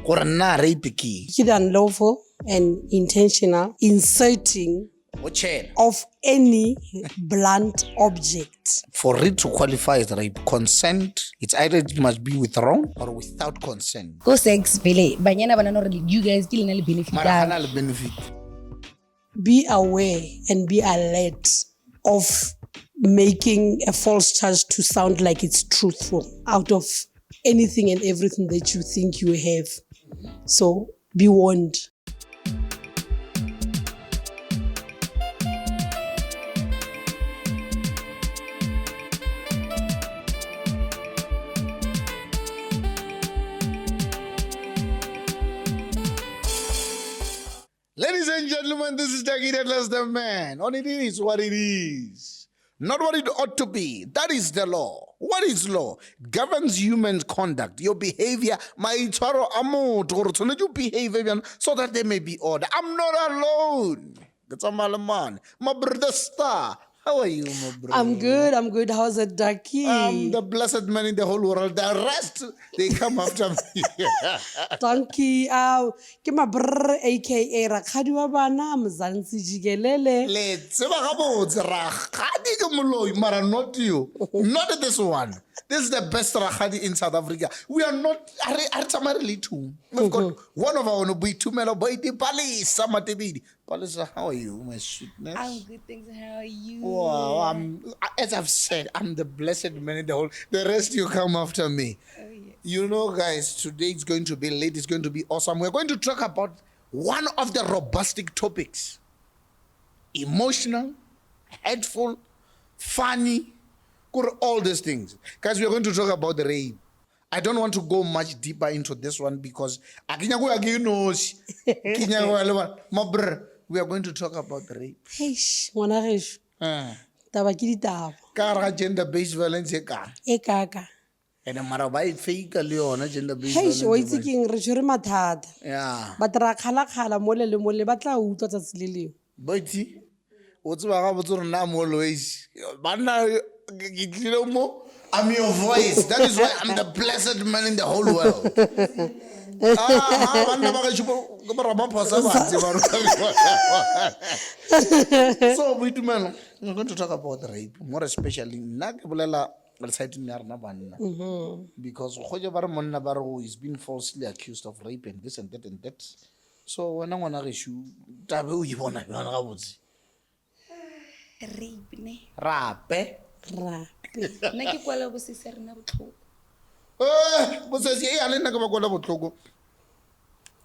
gore nna rape ke the unlawful and intentional inserting of any blunt object. For it to qualify as rape, consent, it's either it must be with wrong or without consent. Go sex vele banyana bana no you guys still na le benefit. Mara hana le benefit. Be aware and be alert of making a false charge to sound like it's truthful out of anything and everything that you think you have. So be warned. Ladies and gentlemen, this is Jackie Deadless the Man. And it is what it is. Not what it ought to be. That is the law. What is law? It governs human conduct, your behavior, maitshwaro a motho gore tshwanetse o behave bjang so that there may be order. I'm not alone. It's a malaman. My brother Star. How are you, my brother? I'm good. How's it, Ducky? I'm the blessed man in the whole world. The rest, they come after me. Donkey, ke ma brr aka Rakgadi wa bana Mzansi Jikelele. Le tseba gabotse Rakgadi ke moloi, mara not you. Not this one. This is the best Rakgadi in South Africa. We are not two. We've got one of our boy Tumelo boy di Palisa Matebidi. Palisa, how are you, my sweetness? I'm good, thanks. How are you? Wow, as I've said, I'm the blessed man in the whole. The rest you come after me. Oh, yes. You know, guys, today it's going to be late. It's going to be awesome. We're going to talk about one of the robustic topics. Emotional, hurtful, funny, all these things. Guys, we're going to talk about the rape. I don't want to go much deeper into this one because we are going to talk about the rape. Hey, ngwana gesho. Taba ke ditaba. Ka ra gender-based violence e ka. E kaka. And mara ba e fake le yona gender-based Hey, violence. o itse keng re tshwere mathata. Yeah. Ba tra khala mole le mole ba tla utlwa tsatsi le leo. Boiti o tseba ga botse re na mo always. Banna ke tlile mo I'm your voice. That is why I'm the blessed man in the whole world. So we're going to talk about rape, more especially because he's been falsely accused of rape and this and that and that. So when I want to issue, Rape ne. rape. Nna ke kwala bo se rena botlhoko.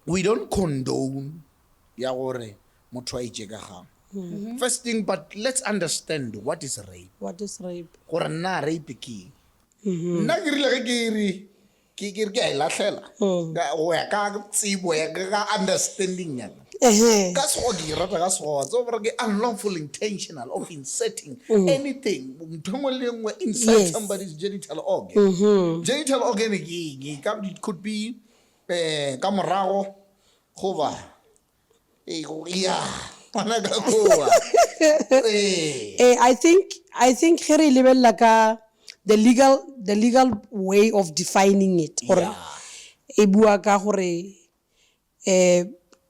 We don't condone ya gore motho a itse ka gang. First thing, but let's understand what is rape. What is rape? Gore nna rape ke nna ke rile ge ke re ke a e latlhela go ya ka tsebo ya ka understanding ya ka sego ke rata ka sego tso gore ke unlawful intentional of inserting anything ntho engwe le engwe inside somebody's genital organ. Genital organ it could be ka morago goba I think ge re lebella ka the legal way of defining it or e bua ka gore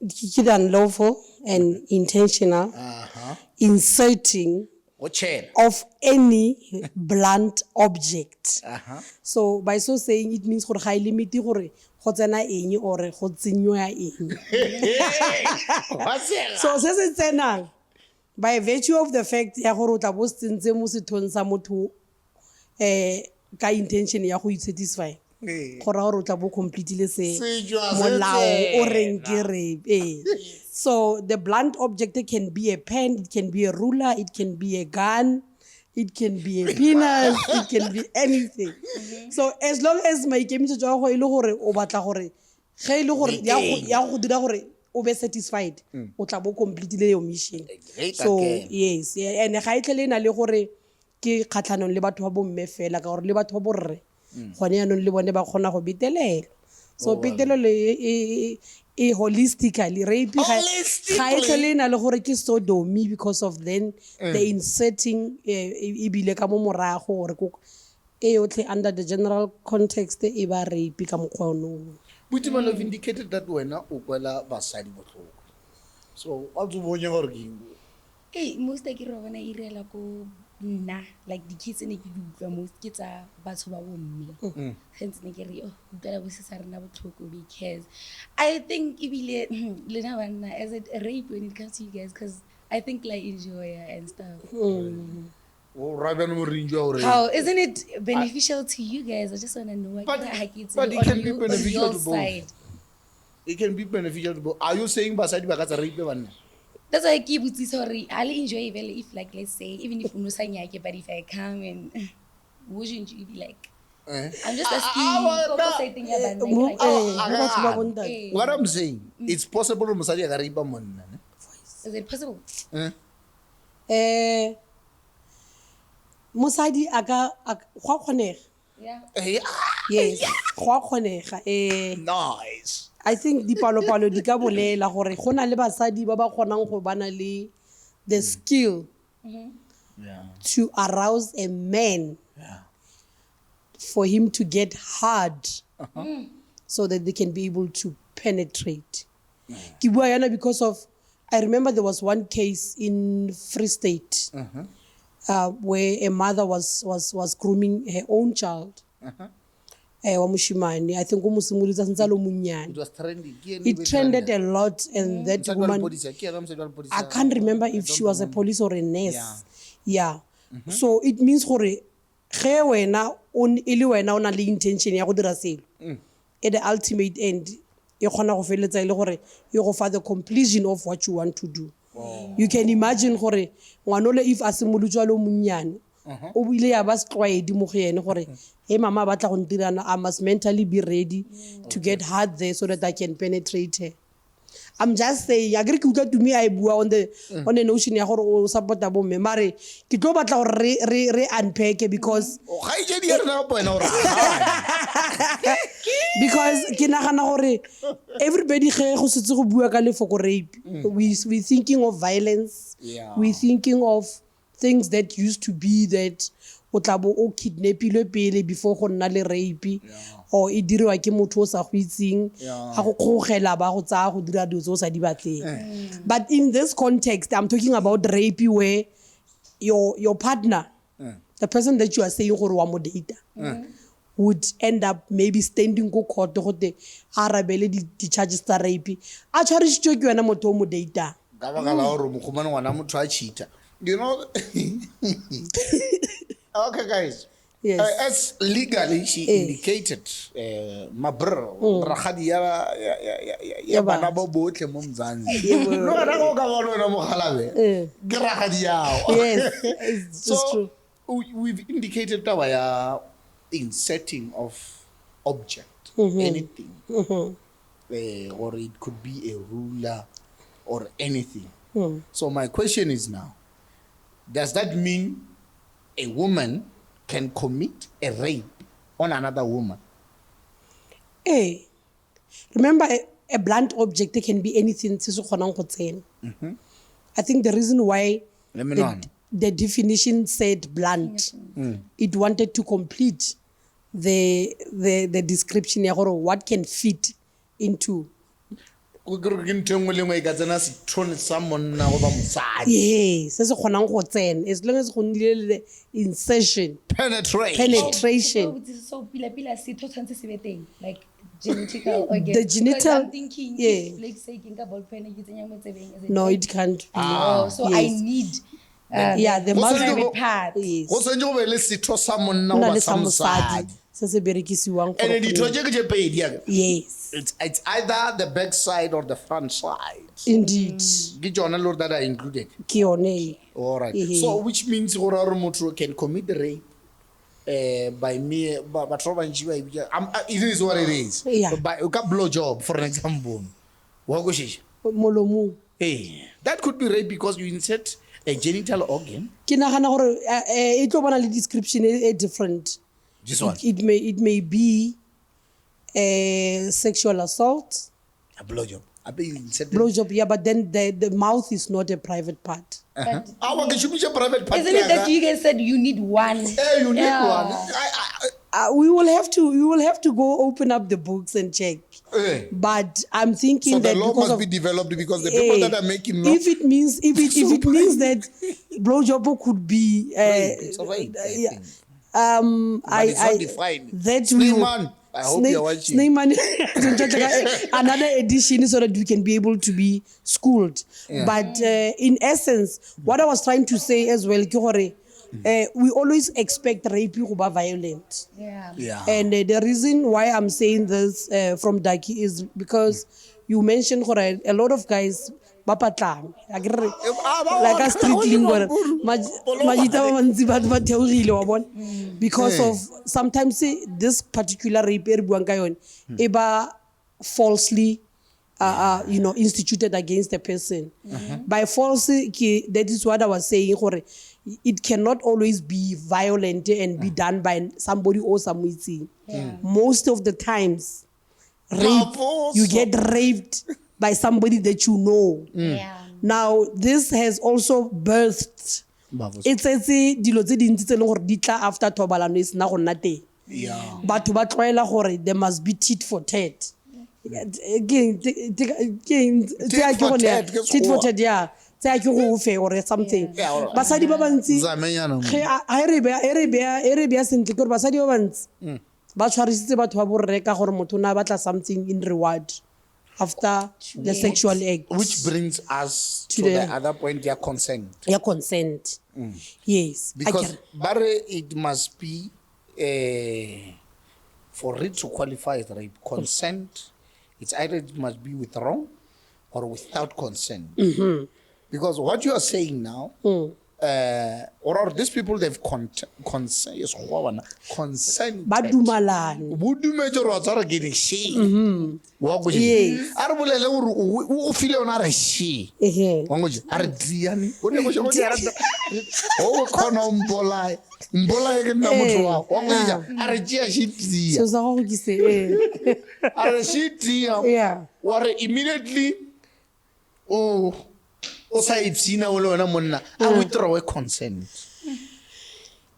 ke the unlawful and intentional inserting of any blunt object. So by so saying it means gore ga e limit gore go tsena eng or go tsenywa eng. So se tsenang by virtue of the fact ya gore o tla bo tsentse mo sethong sa motho ka intention ya go satisfy gore gore o tla bo completely se molao o reng ke rape. So the blunt object, it can be a pen, it can be a ruler, it can be a gun, it can be a penis, it can be anything. So as long as my ikemisetso ya go ile gore o batla gore ge ile gore ya go dira gore o be satisfied o tla bo completely your mission. So yes, and ga itlele na le gore ke khatlhanong le batho ba bo mme fela ka gore le batho ba borre gone yanong le bone ba kgona go betelela. So betelelo holistically rape ga itlele na le gore ke sodomy because of then the inserting ibile ka mo morago gore yotlhe under the general context e ba rape ka mokgwa ono. Butimana have indicated that wena o kwela basadi botlhoko. So wa tso bonya gore ke eng? Hey, most ke re bona irela ko nna like the kids ne ke di utlwa most ke tsa batho ba bomme. Hence ne ke re oh utlwa bo se sa rena botlhoko because I think ibile lena bana as a rape when it comes to you guys because I think like enjoy and stuff. How isn't it beneficial to you guys? I just want to know. But it can be beneficial to both. Side. It can be beneficial to both. Are you saying basadi ba ka tsa rape banna? That's why I keep with this sorry. I'll enjoy well if like let's say even if no sanyake, but if I come and wouldn't you be like I'm just asking what I'm saying, it's possible mosadi a ka rape monna. Is it possible? Mosadi aga go kgonega. Yeah. Yes, go kgonega. Nice. I think dipalopalo di ka bolela gore go na le basadi ba ba kgonang go bana le the skill to arouse a man for him to get hard so that they can be able to penetrate. Ke bua yana because of I remember there was one case in Free State where a mother was grooming her own child. Wa moshimane, I think o mosimolotsa sentse lo monnyane. It was trending. It trended a lot, and that woman, I can't remember if she was a police or a nurse. Yeah. So it means gore ge wena ile wena o na le intention ya go dira selo. At the ultimate end, e kgona go feletsa ile gore e go fa the completion of what you want to do. You can imagine gore ngwanole if a simolotswa lo monnyane o bile ya ba setlwaedi mo go yene gore hey mama batla go ntirana I must mentally be ready to get hard there so that I can penetrate her. I'm just saying I agree with to me I bua on the notion ya gore o support bo me mare ke tlo batla gore re unpack because because ke nagana gore everybody ge go setse go bua ka lefoko rape we thinking of violence, we thinking of things that used to be that o tla bo o kidnapilwe pele before go nna le rape or e dirwa ke motho o sa go itseng ga go kgogela ba go tsaya go dira dilo tse o sa di batleng. But in this context I'm talking about rape where your partner the person that you are saying gore wa mo data would end up maybe standing go court go te arabele di charges tsa rape a tshwarishitswe ke wena motho o mo data ka baka la gore mogomane ngwana motho a cheater. You know, okay, guys. Yes. As legally she indicated, my bro, rakgadi ya bana ba botlhe mo Mzansi. No ra go ka bona wena mo Galabe. Ke rakgadi yao. Yes, it's just true. We've indicated taba ya inserting of object, anything, or it could be a ruler or anything. So my question is now, does that mean a woman can commit a rape on another woman? Hey, remember a blunt object can be anything. I think the reason why the definition said blunt, it wanted to complete the description of what can fit into. Yes, as long as the insertion, penetration. So like genetical organ. The genital, I'm thinking, let's say no, it can't be. So I need the private part. Yes. It's either the back side or the front side. Indeed. That are included. All right. So which means Motro can commit the rape by me, but it is what it is. Yeah. By a blow job, for example. Molomu. Hey, that could be rape because you insert a genital organ. It will description is different. This one. It may be a sexual assault. A blowjob. Blowjob, yeah, but then the mouth is not a private part. Isn't it that you guys said you need one? You need one. we will have to go open up the books and check. But I'm thinking So that the law because must be developed because the people that are making law. if it means that blowjob could be It's a rape, I think. But it's not defined. that Sneeman, I hope you're watching. Sneeman, another edition so that we can be able to be schooled. Yeah. But in essence, what I was trying to say as well, we always expect rape to be violent. Yeah. And the reason why I'm saying this from Daki is because you mentioned a lot of guys bapatlang like a street lingo because of sometimes this particular rape falsely instituted against the person. By false, that is what I was saying. It cannot always be violent and be done by somebody or something. Most of the times, you get raped by somebody that you know. Now, this has also birthed. It's dilo tse dintsi tse leng gore di tla after thobalano e sena go nna teng. Batho ba tlwaela gore there must be tit for tat. Tit for tat, yeah. Tse ke go fe or something. Basadi ba bantsi e re bea sentle ke gore basadi ba bantsi ba tshwarisitse batho ba borre ka gore motho na batla something in reward after the sexual act. Which brings us to the other point, your consent. Your consent. Yes. Because it must be for it to qualify as rape. Consent, it's either it must be withdrawn or without consent. Because what you are saying now, or these people, they've consent. Consent. Badumalane. Budumetse ro tsara ke di she. Wa go Yes. a re bolele gore o file ona re she. Wa go a re diane. O ne go se go dira. O khona mbola ke nna motho wa. Wa go ja a re tsia she dia. So sa go ke se A re she dia. Yeah. Wa re immediately o sa ipsina o le wena monna a withdraw consent.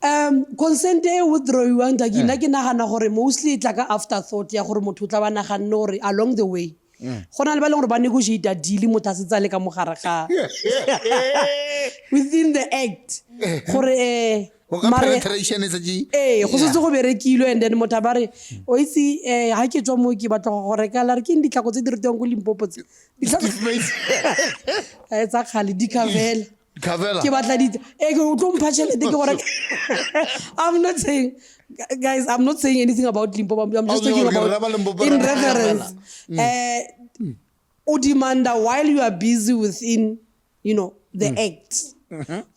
Consent e withdrawiwang ke nagana gore mostly tla ka afterthought ya gore motho tla ba naganne gore along the way go na le ba leng gore ba negotiate a deal motho a se tsa le ka mogare ga within the act gore penetration is a G. go setse go berekilwe and then motho ba re o itse ha ke tswa mo ke batla go reka la re ke ditlhako tse di rutang go Limpopo tse tsa khale di kavela ke batla di ke o tlo mpha tšhelete ke gore I'm not saying guys, I'm not saying anything about Limpopo. I'm just talking about in reference o demanda while you are busy within the act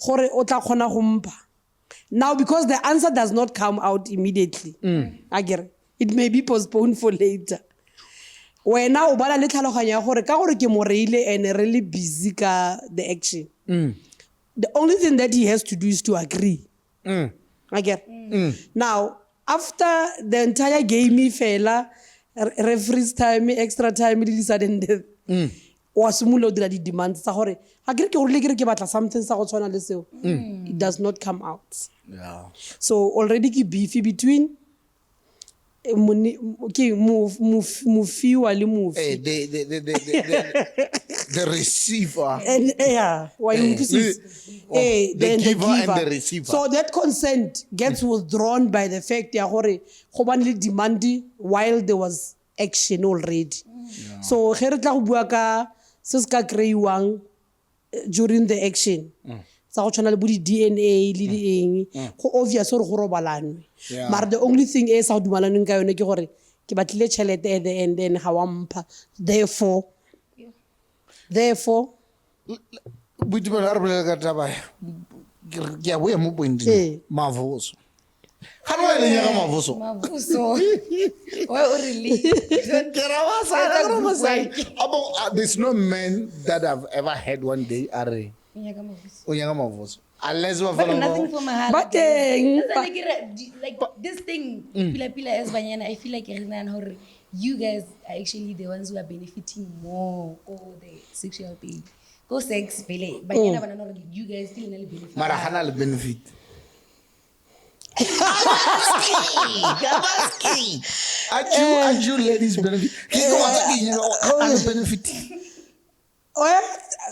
gore o tla khona go mpha. Now, because the answer does not come out immediately, it may be postponed for later. When now, bala le tlhaloganya gore ka gore ke mo reile and really busy ka the action. The only thing that he has to do is to agree. Now, after the entire game, fela referee's time, extra time, and death. Was similar to the demands. It does not come out. Yeah. So already ki beefy between Mufi wali move. The receiver. And the giver and the receiver. So that consent gets withdrawn by the fact that Khobani demanded while there was action already. So here tla go bua ka se se ka kreiwang during the action. Sa go tshwana le bo di DNA le di eng go obvious gore go robalanwe. But the only thing is sa dumalaneng ka yone ke gore ke batlile tšhelete at the end then ha wa mpha. Therefore Budimela re bolela ka taba ke a boya mo pointeng Mavoso. How do I learn Mavoso? There's no man that I've ever had one day are Mavoso. Unless we but nothing for Mahala. But like this thing, Pila as Banyana, I feel like you guys are actually the ones who are benefiting more of the sexual thing. Go sex, Banyana, you guys still benefit. Marahana benefit. Aren't you ladies benefit? Benefit. Well,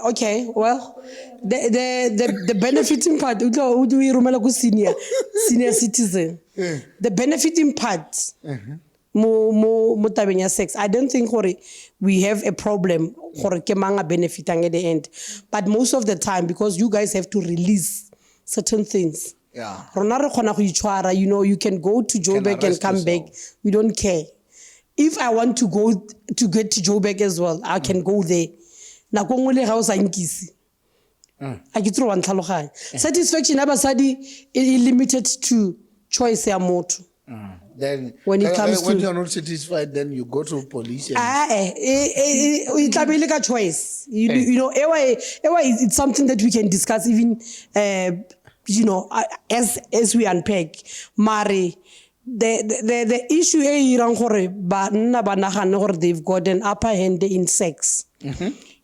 okay, well, the benefiting part, who do we remember senior citizen? The benefiting part, mo tabeng ya sex. I don't think we have a problem ke manga benefiting at the end, but most of the time because you guys have to release certain things. Yeah. You know, you can go to Joburg and come back. We don't care. If I want to go to get to Joburg as well, I can go there. Na go ngole ga o sa nkisi. A ke tlo wa ntlhaloganya. Satisfaction ya basadi is limited to choice ya motho. Then when it comes when to you're not satisfied, then you go to police. And it's a choice. You know, it's something that we can discuss even you know, as we unpack. Mari, the issue is they've got an upper hand in sex.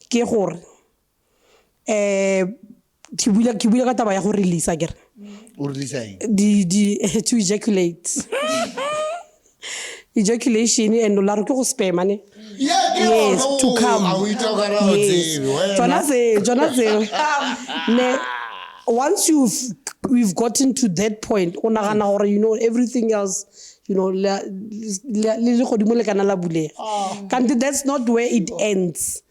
Ke gore ke bula ka taba ya go release agere to ejaculation and la re ke go spam ane yes to come yes once we've gotten to that point you know everything else you know that's not where it ends.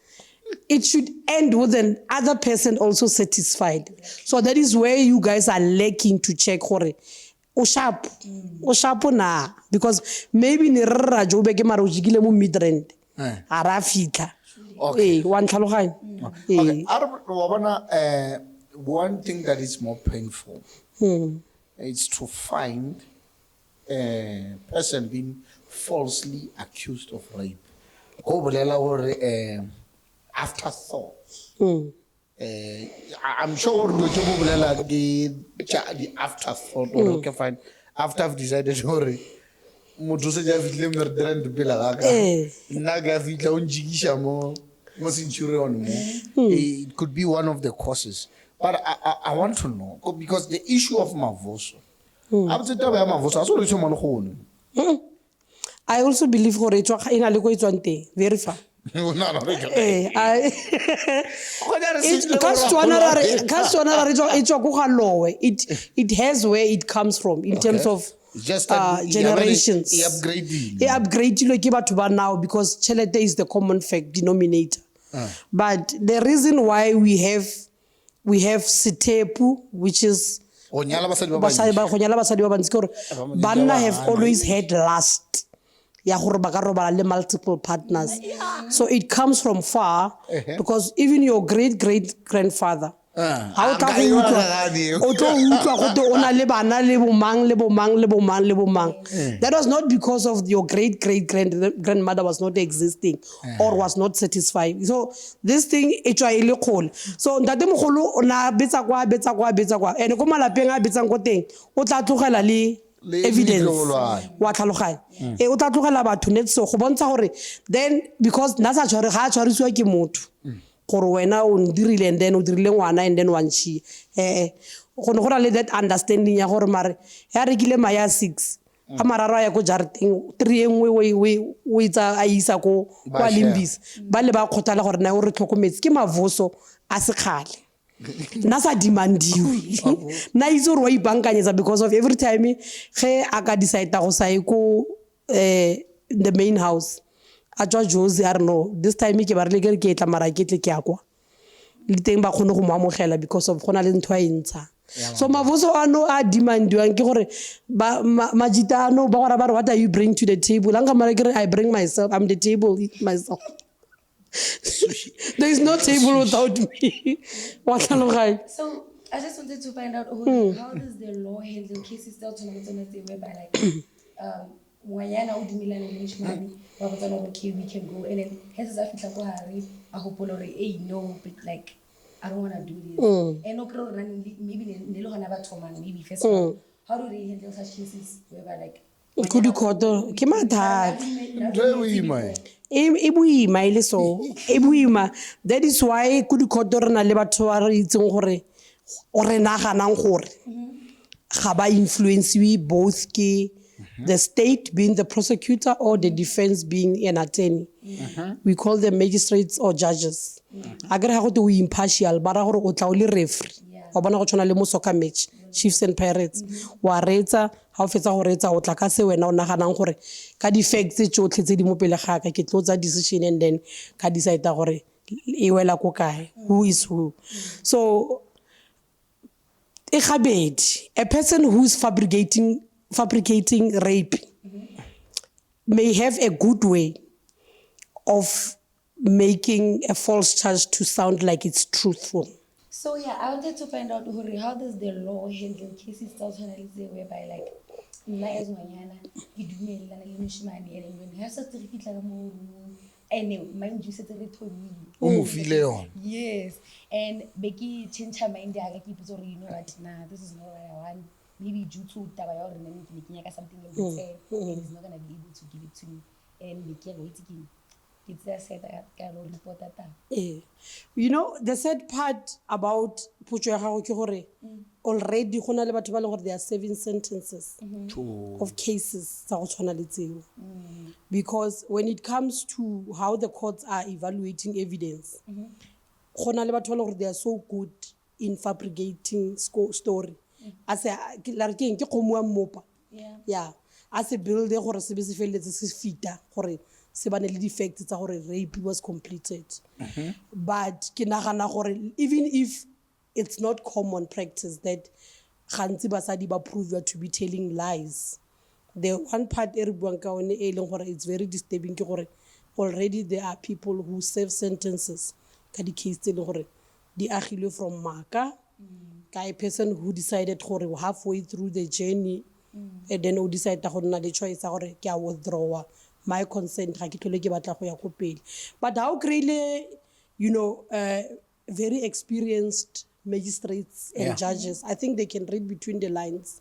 It should end with an other person also satisfied. So that is where you guys are lacking to check hore. O sharp na because maybe ni rra Joburg mara o jigile mo midrand. Ara fitla. Okay. Wa ntlhaloganya. Okay. One thing that is more painful is to find a person being falsely accused of rape. Go bolela hore afterthought. I'm sure the afterthought or you can find after I've decided hore motho se ja fitle merdrend pela ga ka nna ga fitla o njigisha mo centurion mo. It could be one of the causes, but I want to know because the issue of mavoso I also believe gore etswa ina le go etswang teng very far. It has where it comes from in terms of just generations. Upgrade Now because chelete is the common fact denominator. But the reason why we have Sitepu, which is Banna have always had lust. Multiple partners. So it comes from far because even your great-great-grandfather that was not because of your great-great-grandmother was not existing or was not satisfied. So this thing so ntate mogolo ona betsa kwa and ko malapeng a betsang ko teng o tla tlogela le evidence wa tlhaloganya o tla tlogela batho net so go bontsha gore then because nasa tshware ga tshwarisiwa ke motho gore wena o ndirile and then o dirile ngwana and then one she go ne go ra le that understanding ya gore mare ya rekile maya 6 a mararo ya go jarting 3 engwe we itsa a isa ko kwa Limbis ba le ba khotala gore na o re tlhokometse ke mavoso a sekgale nasa demandiwe na itse re wa ibankanyetsa because of every time ge aka decide go sai ko the main house a tswa Jozi I don't know this time ke ba re le ke tla mara ke tle ke akwa le teng ba khone go mo amogela because of gona le ntwa e ntsha so mavoso ano a demandiwang ke gore ba majitano ba gore ba what are you bring to the table anga mara ke I bring myself I'm the table myself. There is no table without me. So I just wanted to find out how does the law handle cases that whereby like Moyana o dumela le Lishmani ba botsa no okay we can go and then has a fitla go hare a hopolo re no but like I don't want to do this and no pro maybe ne lo hana ba thoma maybe first how do they handle such cases whereby like could you call the ke mathata that is why could you call the rena le batho ba re itseng gore o re naganang gore ga ba influence both ke the state being the prosecutor or the defense being an attorney. We call them magistrates or judges. A kere ga go te o impartial ba ra gore o tla o le referee wa bona go tshwana le mo soccer match Chiefs and Pirates wa reetsa ha o fetsa go reetsa o tla ka se wena o naganang gore ka di facts tsotlhe tse di mo pele ga ka ke tlotsa decision and then ka decide gore e wela ko kae who is who. So a person who's fabricating rape may have a good way of making a false charge to sound like it's truthful. So yeah, I wanted to find out how does the law handle cases whereby like nna as ngwanyana ke dumellana le moshimane ene when ha sa tse re fitla mo ene mind you setse re thomile o mo file yona. Yes, and be ke change mind ya ka ke ipotsa gore you know what, nah, this is not what I want, maybe due to taba ya gore nne ke nyaka something else and he's not gonna be able to give it to me and be ke wait ke it's a sad report that. You know, the sad part about potso ya gago ke gore already go na le batho ba le gore they are serving sentences of cases tsa go tshwana le tseo, because when it comes to how the courts are evaluating evidence go na le batho ba le gore they are so good in fabricating story as la re ke kgomo wa mmopa yeah as a build gore se be se feletse se fita gore se bane le defects tsa gore rape was completed. But ke nagana gore even if it's not common practice that gantsi basadi ba prove to be telling lies, the one part e re buang ka one e leng gore it's very disturbing ke gore already there are people who serve sentences ka di case tse le gore di agilwe from maka ka a person who decided gore halfway through the journey and then o decide go nna le choice ya gore ke a withdraw my consent ga ke tlhole ke batla go ya go pele. But how really, you know, very experienced magistrates and judges, I think they can read between the lines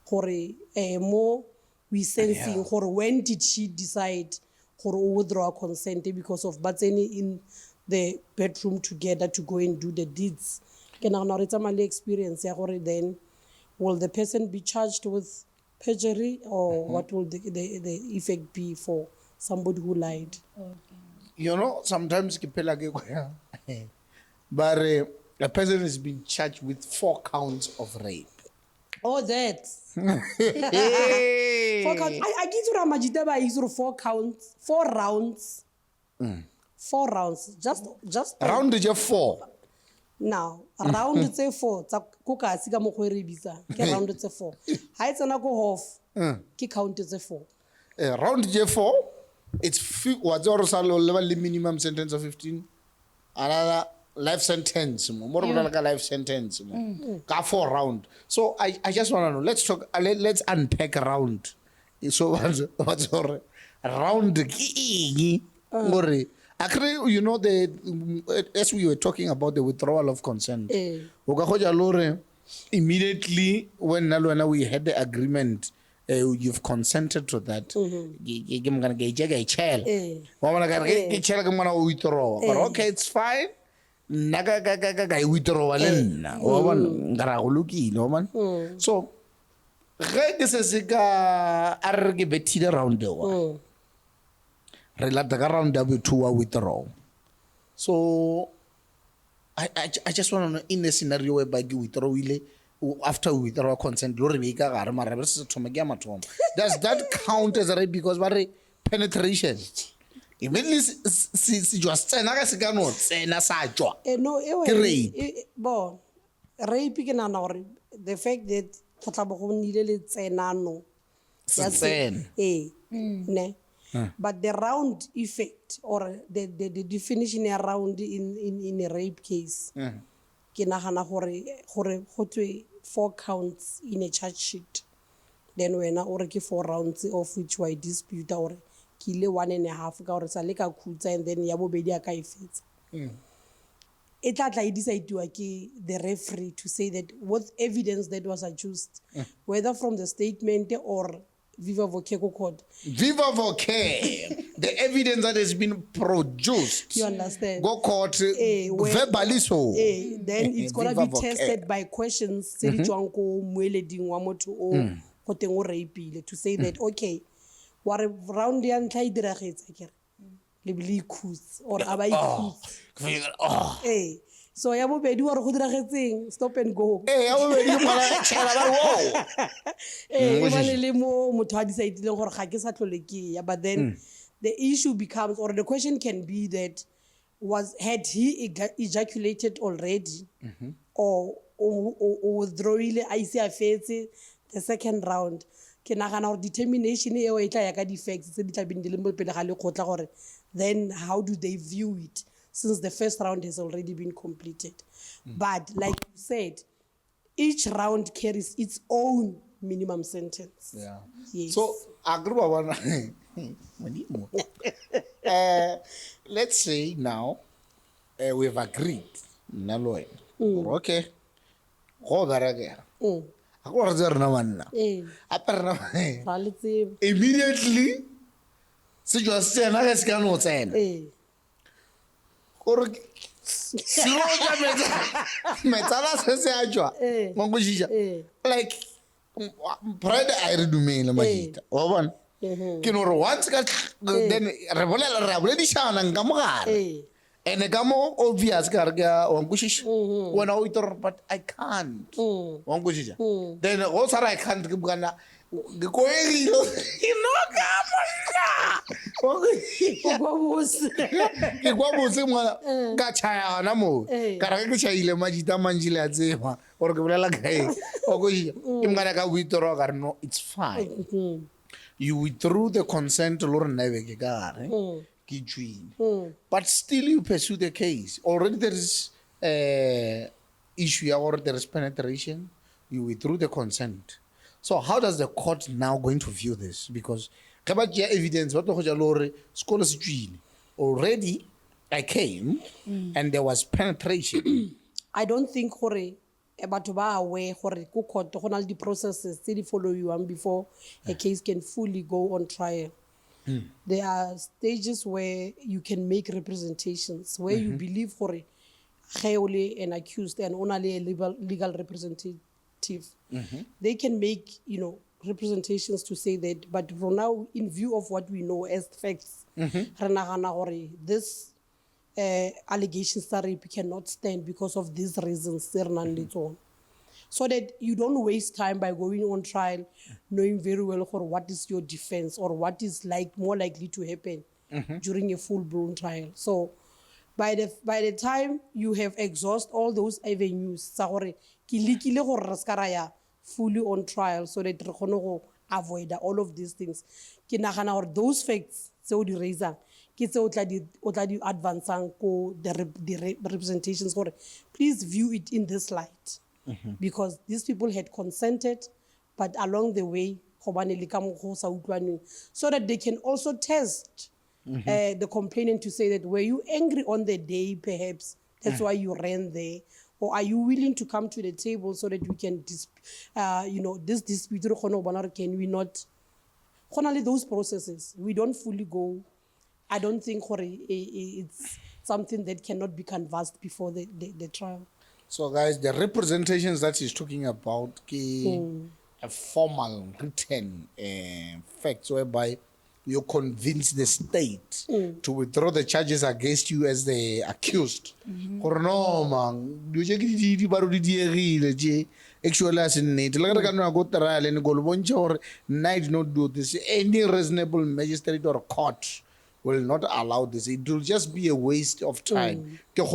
gore more we sensing gore when did she decide gore o withdraw consent because of batseni in the bedroom together to go and do the deeds. Ke nagana gore tsa male experience ya gore then will the person be charged with perjury or what will the effect be for somebody who lied? You know, sometimes ke phela ke go but a person has been charged with 4 counts of rape. Oh, that. 4 counts. I give you Ramajita by 4 counts, 4 rounds. 4 rounds. Just round je 4. Now, round tse 4 tsa ko ka se ka mo go re bitsa ke round tse 4. Ha e tsena go half ke count tse 4. Round je 4 it's what's or level minimum sentence of 15, another life sentence more like a life sentence ka 4 round. So I just want to know, let's talk, let's unpack round. So what's or round ki eng gore you know as we were talking about the withdrawal of consent o ka goja lore immediately when we had the agreement you've consented to that ke mngana ke jega ichela wa bona ka re ke chela ke mwana o withdraw okay it's fine naga ga withdraw le nna wa bona ngara go lokile wa bona. So ge ke se ka a re ke betile round wa re la daga round W2 withdraw. So I just want to know, in a scenario whereby you withdraw after we withdraw consent does that count as a rape because penetration immediately si just tsena se ka no tsena sa jwa no rape bo rape ke nana gore the fact that go tla bo go nile le tsenano ne but the round effect or the definition around in a rape case ke nagana gore go twe 4 counts in a charge sheet then wena o re ke 4 rounds of which why dispute or ke ile 1.5 ka gore sa le ka khutsa and then ya bobedi aka ifetsa e tla e decide ke the referee to say that what evidence that was adduced whether from the statement or viva voce ko court. Viva voce, the evidence that has been produced. You understand? Go court, where- verbally so. Then it's gonna Viva be voce. tested by questions tse di tswang ko moeleding wa motho o go teng o rapile to say that okay wa re round ya ntlha e diragetse kere le bile ikhutse or a ba ikhutse so ya bobedi wa re go diragetseng stop and go Ya bobedi ke mala tshela ba wow. e bane le mo motho a decidileng gore ga ke sa tlhole ke ya but then the issue becomes or the question can be that had he ejaculated already or withdrawile a ise a fetse the second round ke nagana gore determination eo e tla ya ka di-facts tse di tla beng di le mo pele ga lekgotla gore then how do they view it since the first round has already been completed but like you said each round carries its own minimum sentence. Yeah. Yes. So agree one. Let's say now we've agreed. Naloy. Okay. Go garage. Ako razar na manna. Apar na. Immediately. Se jo se na ga se ka no tsena. Or silo ka metsala se a jwa. Mo go jija. Like pride a re dumela mahita wa bona ke no re once ka then re boledishana nka mogare ene ka mo obvious ka re ka wa nkushisha wena o itor but I can't wa nkushisha then go tsara I can't ke bukana ke ko egilo inoka ke kwa botse mwana ka chaya ona mo ka re ke chaile majita manjile a tsema or ke bolela kae o go ke mngana ka withdraw ka re no it's fine you withdrew the consent lo re nna be ke ka re ke tswile but still you pursue the case already there is issue or there is penetration you withdrew the consent so how does the court now going to view this because ge ba tšea evidence ba tlo go ja le gore sekolo se tswile already I came and there was penetration. I don't think gore batho ba aware gore ko court go na le di-processes tse di followiwang before a case can fully go on trial. There are stages where you can make representations where you believe gore ge o le an accused and o na le a legal representative they can make representations to say that but for now in view of what we know as facts re nagana gore this allegations tsa rape cannot stand because of these reasons tse re nang le tsone so that you don't waste time by going on trial knowing very well what is your defense or what is more likely to happen during a full-blown trial. So by the time you have exhausted all those avenues, sa gore ke lekile gore re ska ra ya fully on trial so that re kgone go avoid all of these things. Ke nagana gore those facts tseo di raisang ke tseo o tla di advancang ko the representations gore please view it in this light. Because these people had consented, but along the way, so that they can also test the complainant to say that were you angry on the day, perhaps that's why you ran there, or are you willing to come to the table so that we can, this dispute can we not? Only those processes we don't fully go. I don't think it's something that cannot be canvassed before the trial. So, guys, the representations that he's talking about, a formal written facts whereby you convince the state to withdraw the charges against you as the accused. No, man, actually, as in it, like I go trial and go bunch or night not do this. Any reasonable magistrate or court will not allow this. It will just be a waste of time. Please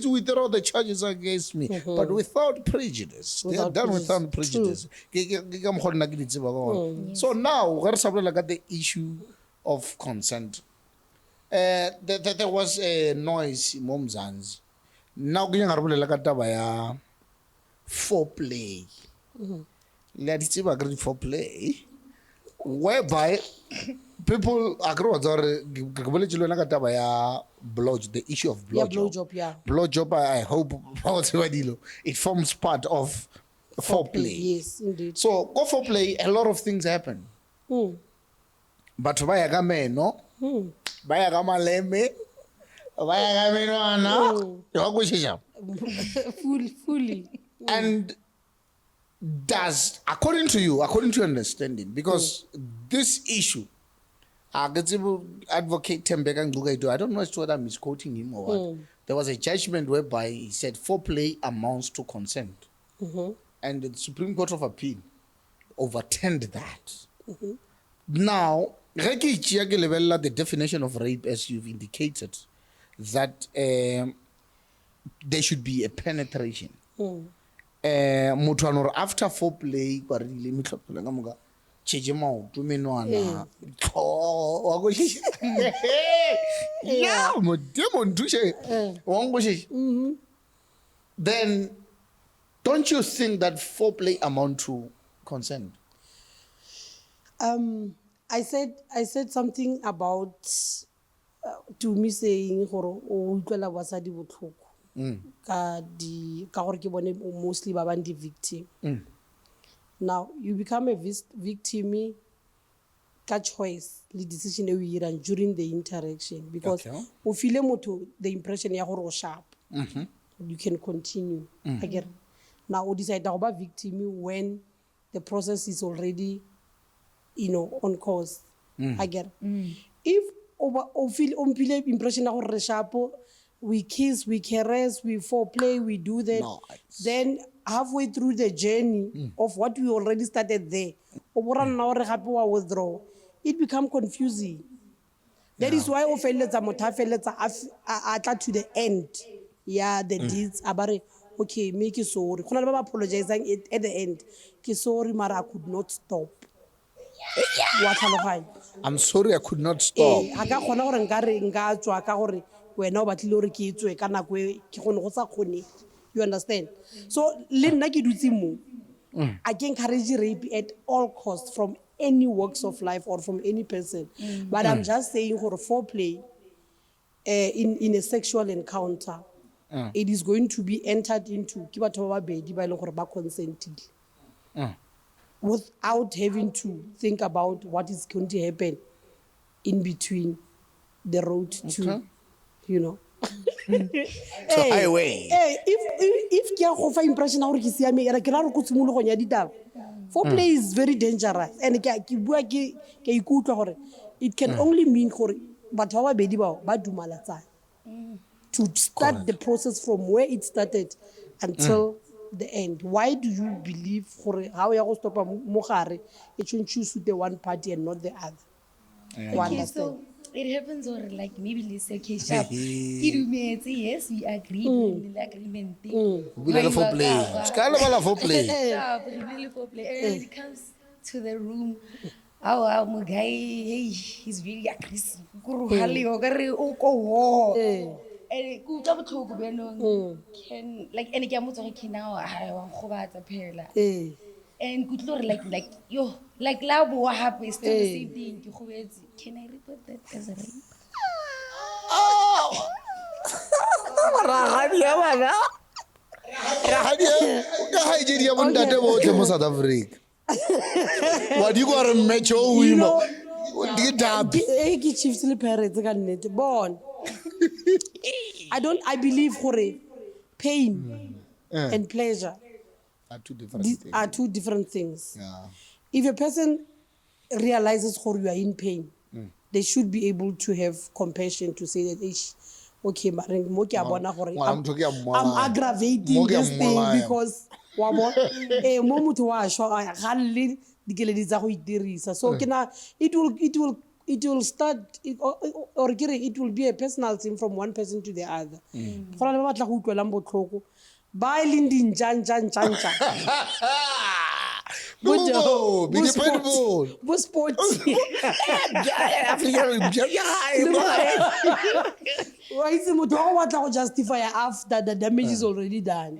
withdraw the charges against me, but without prejudice. They are done without prejudice. So now, we're like at the issue of consent. There was a noise in Momzanzi. Now, we are like at the foreplay. Let's see what foreplay. Whereby people agree with the issue of blowjob. Yeah. Blowjob, I hope it forms part of foreplay. Yes, indeed. So go foreplay, a lot of things happen. Batho ba ya ka meno, ba ya ka maleme, ba ya ka menwana, ya go shesha. Fully. And does, according to your understanding, because this issue, Advocate Tembeka Ngcukaitoyi, I don't know as to whether I'm misquoting him or what. There was a judgment whereby he said foreplay amounts to consent. And the Supreme Court of Appeal overturned that. Now, the definition of rape, as you've indicated, that there should be a penetration. After foreplay, then don't you think that foreplay amount to consent? I said something about to me saying gore o utlwela basadi botlhoko ka gore ke bone mostly ba bang di victim. Now you become a victim ka choice le decision e o irang during the interaction, because o file motho the impression ya gore o sharp, you can continue. Again, now o decide go ba victim when the process is already, on course. Again, if o feel impression ya gore re sharp, we kiss, we caress, we foreplay, we do that. Nice. Then halfway through the journey of what we already started there, withdraw, it becomes confusing. That is why o feletsa motho a feletsa a tla to the end. Yeah, the deeds about okay, make it sorry. Khona le ba apologizing at the end. Ke sorry, mara I could not stop. I'm sorry, I could not stop. Ha ka khona gore nka re nka tswa ka gore wena o batlile gore ke itswe ka nako e ke gone go sa khone. You understand? So le nna ke dutse mo, I can encourage rape at all costs from any walks of life or from any person. But I'm just saying for foreplay in a sexual encounter, it is going to be entered into ke batho ba babedi ba ile gore ba consentile, without having to think about what is going to happen in between the road to, So highway. If ke go fa impression gore ke siame era ke ra re go tsimologong ya ditaba, foreplay is very dangerous, and ke bua ke ikutlwa gore it can only mean gore batho ba babedi bao ba dumalatsana to start the process from where it started until the end. Why do you believe gore how ya go stopa mo gare it should choose the one party and not the other? Okay, so it happens, or like maybe let's say sharp. Yes, we agree. Agreement. We let foreplay. Scala bala foreplay. And it comes to the room. Our guy, he's very aggressive. And like any can now and good lord, like yo, like love what happens still the same thing. Can I report that as a rape? Oh, South Africa. What you got a match I believe pain and pleasure are two different things. Yeah. If a person realizes you are in pain, they should be able to have compassion to say that, okay, I'm aggravating this thing because so it will start or it will be a personal thing from one person to the other. Justify after the damage is already done.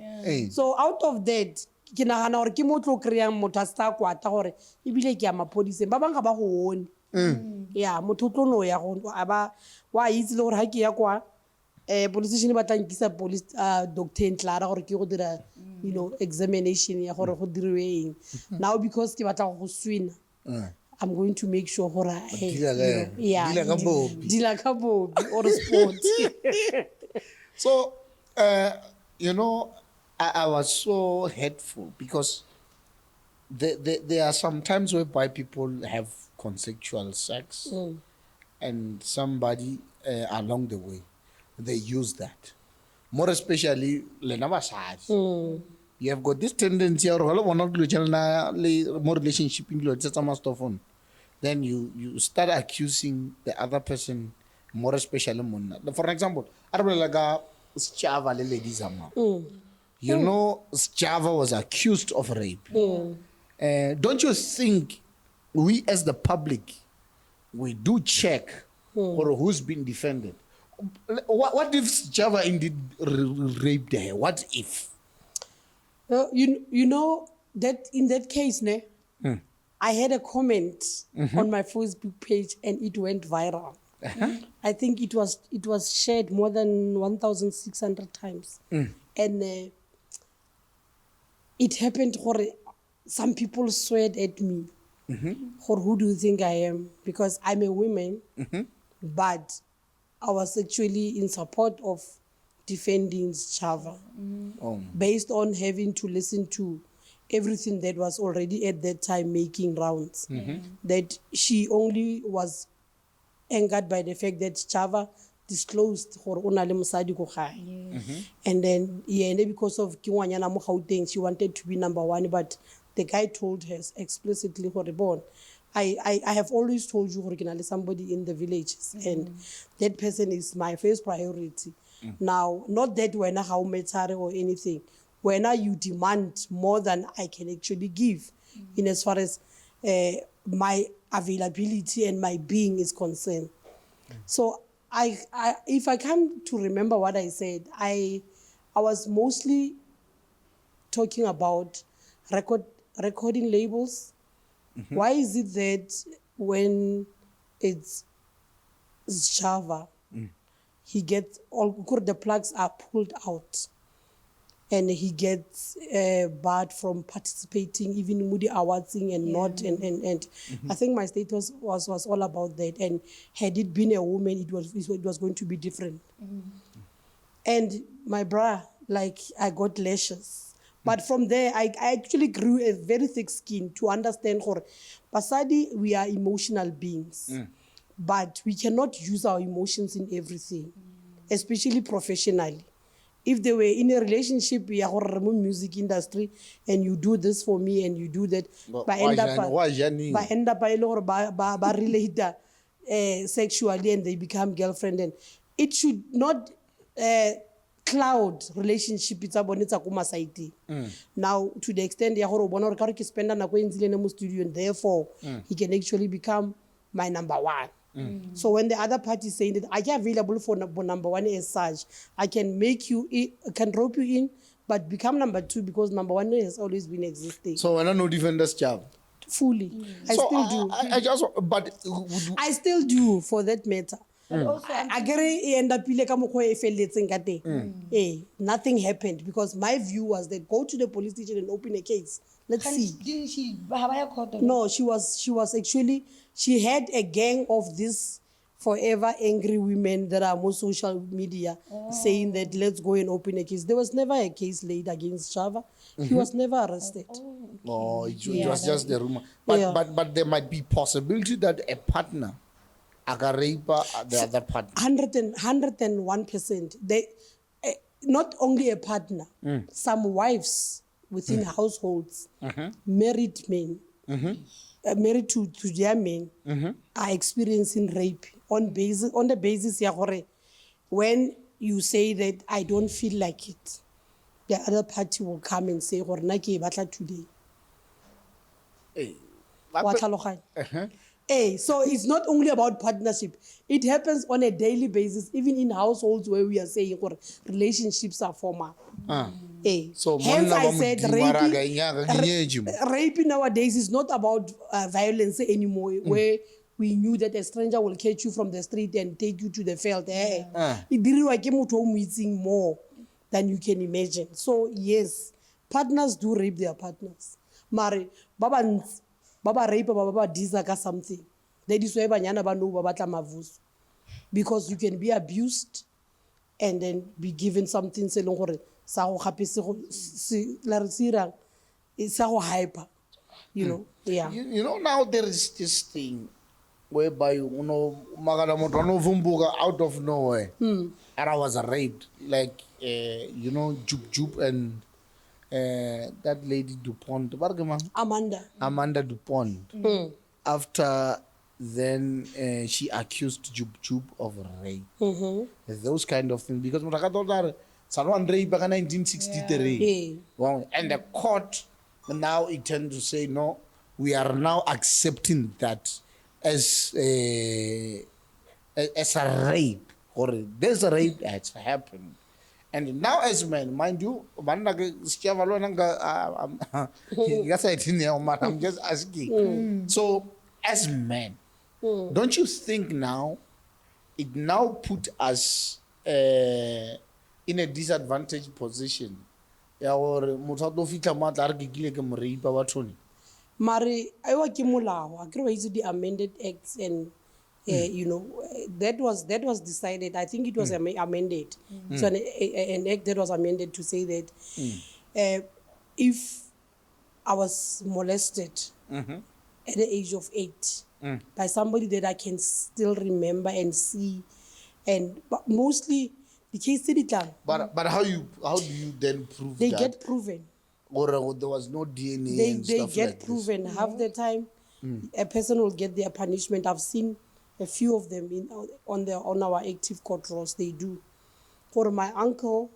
So out of that, ke nagana gore ke mo tlo kry-ang motho a sta kwata gore ebile ke ya maphodiseng ba bang ga ba go one ya motho tlo no ya go wa itse le gore ha ke ya kwa police station ba tla nkisa police doctor Ntlara gore ke go dira examination ya gore go diriwe eng. Now because ke batla go swina I'm going to make sure gore dila ka bobi or sport. So I was so hurtful because there are some times whereby people have consensual sex and somebody along the way they use that, more especially lena basadi. You have got this tendency or more relationship in your then you start accusing the other person, more especially monna. For example, Sjava le ladies Sjava was accused of rape. Don't you think we as the public we do check or who's been defended? What if Sjava indeed raped her? What if? You know that in that case, I had a comment on my Facebook page and it went viral. I think it was shared more than 1,600 times. And it happened some people sweared at me. Who do you think I am? Because I'm a woman, but I was actually in support of defending Sjava based on having to listen to everything that was already at that time making rounds. That she only was angered by the fact that Sjava disclosed her ona le mosadi ko gae. And then because of Kingwanyana mo Gauteng, she wanted to be number one, but the guy told her explicitly, I have always told you somebody in the villages and that person is my first priority. Now, not that when how matter or anything, when you demand more than I can actually give in as far as my availability and my being is concerned. So if I come to remember what I said, I was mostly talking about recording labels. Why is it that when it's Sjava, he gets all the plugs are pulled out and he gets barred from participating even in Moody Awards and not and I think my status was all about that. And had it been a woman, it was going to be different. And my bra, I got lashes. But from there, I actually grew a very thick skin to understand Basadi, we are emotional beings. But we cannot use our emotions in everything, especially professionally. If they were in a relationship, music industry, and you do this for me and you do that, by end up relate sexually and they become girlfriend, and it should not cloud relationship now to the extent studio and therefore he can actually become my number one. So when the other party is saying that I am available for number one as such, I can make you can rope you in but become number two because number one has always been existing. So when I know defender's job fully I still do. I still do for that matter. Nothing happened because my view was that go to the police station and open a case. Let's see. Didn't she? No, she was actually, she had a gang of these forever angry women that are on social media saying that let's go and open a case. There was never a case laid against Sjava. He was never arrested. It was just the rumor. But there might be possibility that a partner rape the other partner. 101%. They not only a partner, some wives within households, married men, married to their men, are experiencing rape on the basis when you say that I don't feel like it, the other party will come and say today. So it's not only about partnership. It happens on a daily basis, even in households where we are saying relationships are formal. So hence I said rape nowadays is not about violence anymore, where we knew that a stranger will catch you from the street and take you to the field. E diriwa ke motho o mo itseng more than you can imagine. So yes, partners do rape their partners. Mare ba bantsi ba ba rape ba ba disa ka something. That is why banyana ba no ba batla mavuso. Because you can be abused and then be given something se leng gore sa go gape se la re sira sa go hyper, you know. Yeah. You know, now there is this thing whereby, you know, magala motho ano vumbuka out of nowhere. And I was raped. Like, you know, Jup and that lady Dupont. Amanda Dupont. After then, she accused Jup of rape. Those kind of things. Because someone raped back in 1963. Wow. And the court, now it tend to say, no, we are now accepting that as a rape, or there's a rape that's happened. And now as men, mind you, I'm just asking. So as men, don't you think now it now put us in a disadvantaged position? Mari, I work in Mulao. I grew the amended acts, and you know that was decided. I think it was amended. So an act that was amended to say that if I was molested at the age of 8 by somebody that I can still remember and see, but mostly the case study plan. But how do you then prove they that? get proven? Or there was no DNA They and stuff get like proven. Half the time, a person will get their punishment. I've seen a few of them on our active court rolls. They do. For my uncle,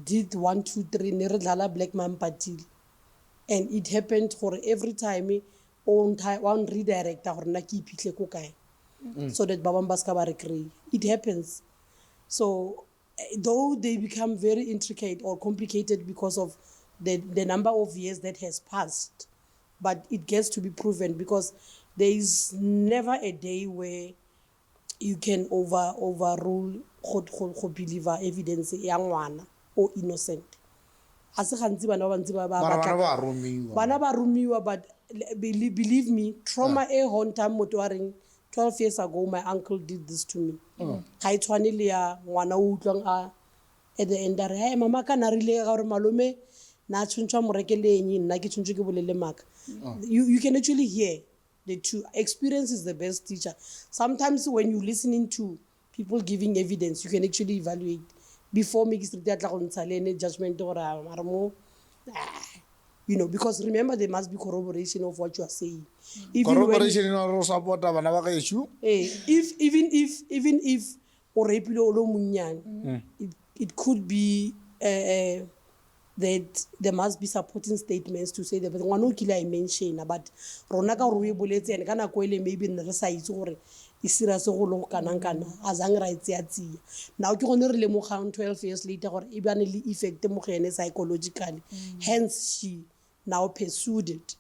did 1, 2, 3 neredlala black man patil, and it happened for every time one redirector or naki pitle ko kae, so that babambaska ba recreate. It happens. So though they become very intricate or complicated because of the number of years that has passed, but it gets to be proven, because there is never a day where you can overrule go believer evidence ya ngwana or innocent. Ase gantsi bana ba bantsi bana ba romiwa, but believe me, trauma e honta motho wa reng 12 years ago my uncle did this to me. Ga e tshwane le ya ngwana o utlwang a at the end are hey mama ka na rile ga gore malome na tshuntsha morekele eng nna ke tshuntshe ke bolele maka. You can actually hear the two. Experience is the best teacher. Sometimes when you're listening to people giving evidence, you can actually evaluate before making judgment or you know, because remember there must be corroboration of what you are saying. Corroboration in support of another issue. Even if or it could be that there must be supporting statements to say that but one killer I mention but ronaka ruwe boletse and kana koele maybe re sa itse gore e sira se go lo kana azang rights ya tsia. Now ke gone re le mo 12 years later gore e bane le effect mo go ene psychologically. Hence she now pursued it.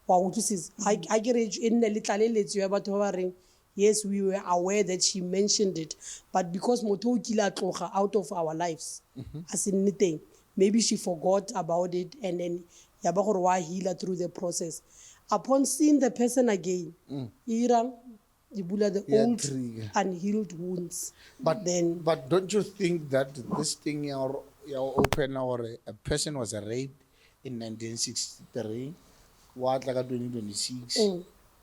Wa go tsis I get in le tlaleletse ya batho ba reng yes, we were aware that she mentioned it, but because motho o kila tloga out of our lives as in anything, maybe she forgot about it and then yaba gore wa heal through the process. Upon seeing the person again, the old unhealed wounds. But don't you think that this thing you're open or a person was raped in 1963, what like 2026?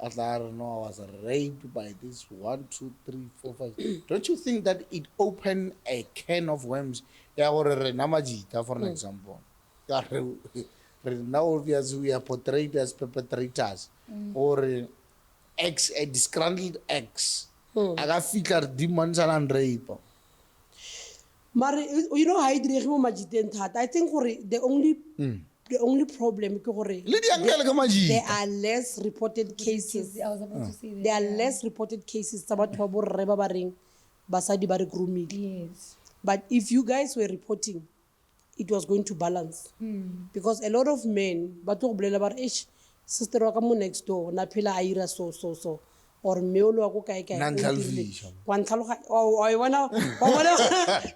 I don't know, I was raped by this 1, 2, 3, 4, 5. Don't you think that it opened a can of worms? Yeah, or a namajita, for an example. Now obviously we are portrayed as perpetrators or a disgruntled ex. I got figure demons and rape. Mare, you know how I think the only problem is there are less reported cases. I was about to say that. There are less reported cases about basadi ba re grooming. Yes. But if you guys were reporting, it was going to balance. Because a lot of men, but to bolela ba re sister wa ka mo next door na phela a ira so. or meolo wa ko kae Nna ntlhalefisa. wa ntlhaloga wa bona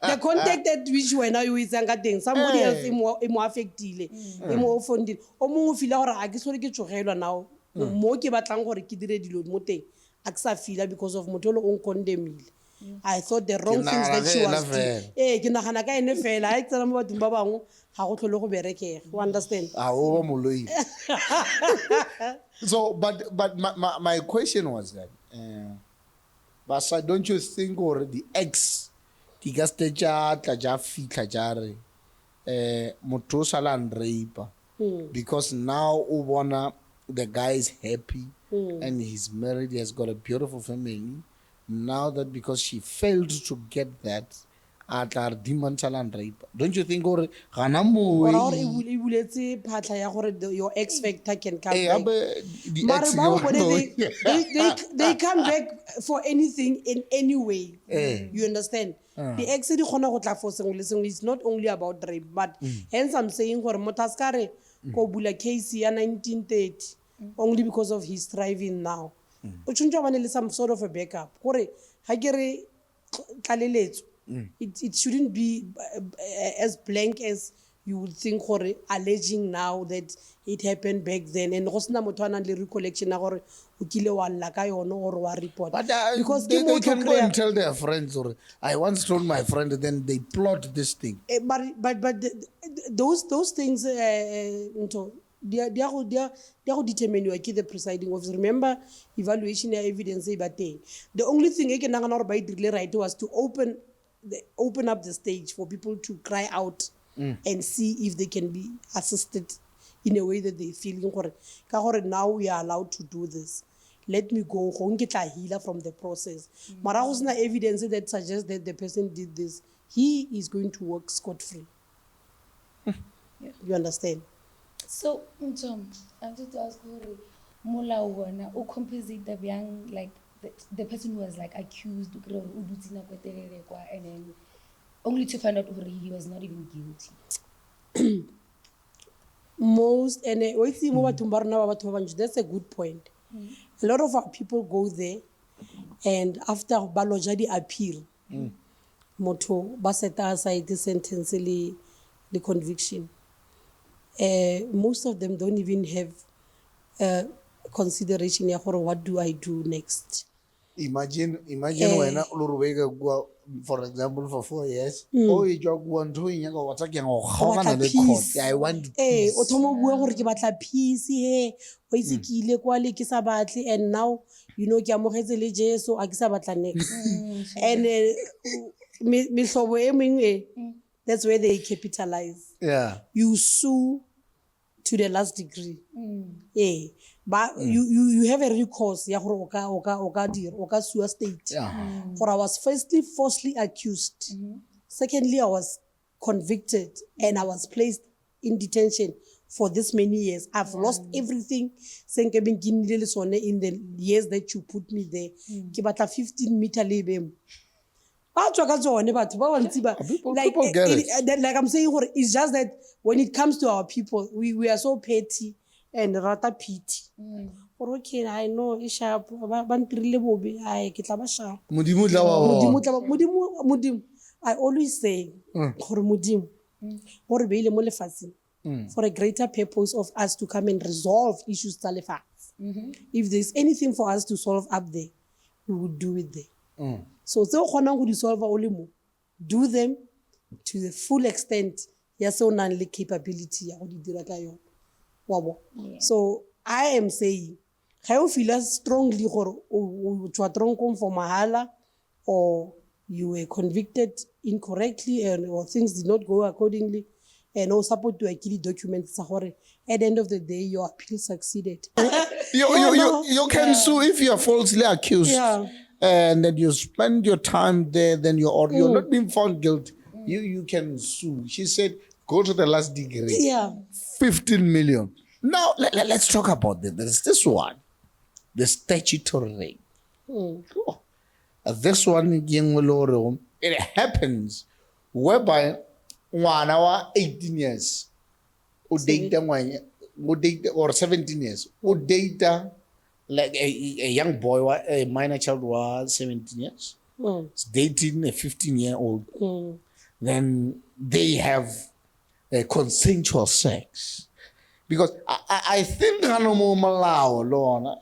the contact at which wena o itsang ka teng somebody else e mo affectile e mo offendile o mongwe o fila gore a ke sore ke tsogelwa now mo ke batlang gore ke dire dilo mo teng a ke sa fila because of motho o o condemnile. I thought the wrong things that she was doing. Ke nagana ka ene fela ha ke tsena mo bathong ba bangwe ga go tlhole go berekega. You understand? o ba moloi. So but my question was that Basa, don't you think or the ex di ka stetša tla ja fitlha ja re motho o sala rape because now o bona the guy is happy and he's married, he has got a beautiful family. Now that because she failed to get that, atla dimantala and rape. Don't you think or gana mo or e buletse phatla ya gore your X factor can come back? the they come back for anything in any way. You understand? The ex di khona go tla for sengwe le sengwe. It's not only about rape, but hence I'm saying gore motaskare go bula case ya 1930 only because of his thriving now. O tshwantse ba ne le some sort of a backup gore ha ke re tlaleletso it shouldn't be as blank as you would think gore alleging now that it happened back then and go sena motho a nang le recollection ya gore o kile wa lla ka yone or wa report because they can go and tell their friends or I once told my friend then they plot this thing. But those things they are determined by the presiding officer. Remember, evaluation and evidence. The only thing I can do right was to open up the stage for people to cry out and see if they can be assisted in a way that they feel. Now we are allowed to do this. Let me go. Healer from the process. Marahusna evidence that suggests that the person did this. He is going to work scot-free. You understand? So, Tom, I'm just asking, Mola wana o compensate the young like the person who was like accused, and then only to find out he was not even guilty. Most and that's a good point. A lot of our people go there, and after balojadi appeal, moto baseta aside the sentence, the conviction. Most of them don't even have consideration ya gore what do I do next. Imagine when for example for 4 years o e jwa go ntho e nyaka wa tsa ke go gogana le court. I want peace. O thomo bua gore ke batla peace he o itse ke ile kwa le ke sa batle and now you know ke amogetse le Jesu a ke sa batla next. And me hlobo e mengwe that's where they capitalize. Yeah. You sue to the last degree. Yeah. But you have a recourse ya gore o ka sue a state. For I was firstly falsely accused. Secondly, I was convicted and I was placed in detention for this many years. I've lost everything in the years that you put me there. Ke batla 15 meter label. Like I'm saying, it's just that when it comes to our people, we are so petty and rather pity. Or okay, I know it's sharp. I always say, for a greater purpose of us to come and resolve issues. If there's anything for us to solve up there, we would do it there. So do them to the full extent. So capability. So I am saying, how you feel strongly or you were convicted incorrectly or things did not go accordingly, and no support to actually document at the end of the day your appeal succeeded. You can sue if you are falsely accused. And then you spend your time there, then you're not being found guilty. You can sue. She said, go to the last degree. 15 million. Now, let's talk about this. There's this one. The statutory rape. This one, it happens whereby one hour 18 years or 17 years or data like a young boy, a minor child was 17 years, is dating a 15-year-old, then they have a consensual sex. Because I think Hanomo Malao, Lorna,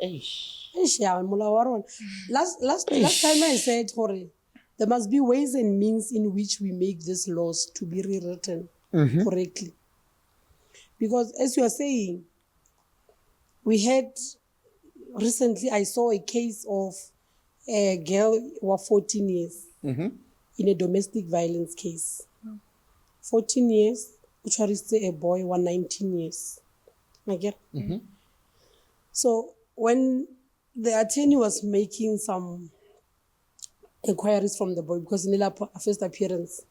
last time I said, Hore, there must be ways and means in which we make these laws to be rewritten correctly. Because as you are saying, we had recently, I saw a case of a girl who was 14 years in a domestic violence case. 14 years, which was a boy, 19 years. So when the attorney was making some inquiries from the boy, because in the first appearance,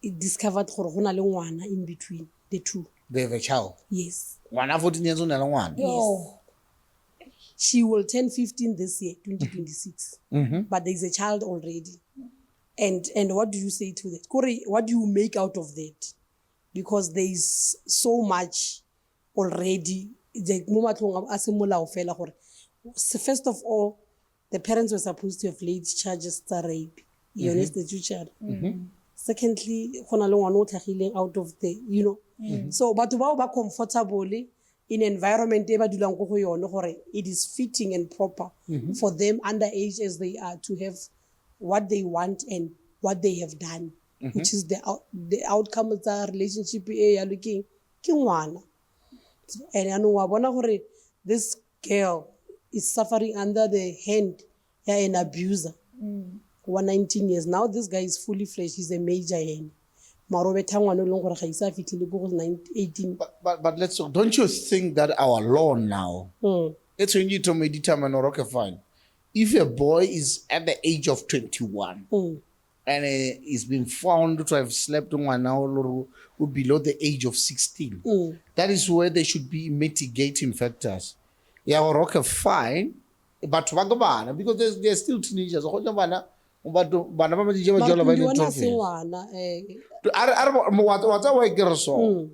it discovered ngwana in between the two. They have a child. Yes. 14 years old and one. Yes. She will turn 15 this year, 2026. But there's a child already. And what do you say to that? Corey, what do you make out of that? Because there is so much already. First of all, the parents were supposed to have laid charges to rape. You understand? Secondly, out of the, so but ba comfortable in environment it is fitting and proper for them underage as they are to have what they want and what they have done, which is the outcome of the relationship you're looking. And I know this girl is suffering under the hand of an abuser. 19 years. Now this guy is fully fledged. He's a major hand. 18. But let's talk. Don't you think that our law now, it's when you told me determine or okay, fine. If a boy is at the age of 21 and is being found to have slept on one hour or below the age of 16, that is where there should be mitigating factors. Yeah, or okay, fine. But because they're still teenagers. But bana ba di jwa jalo ba le trophy what's why ke re so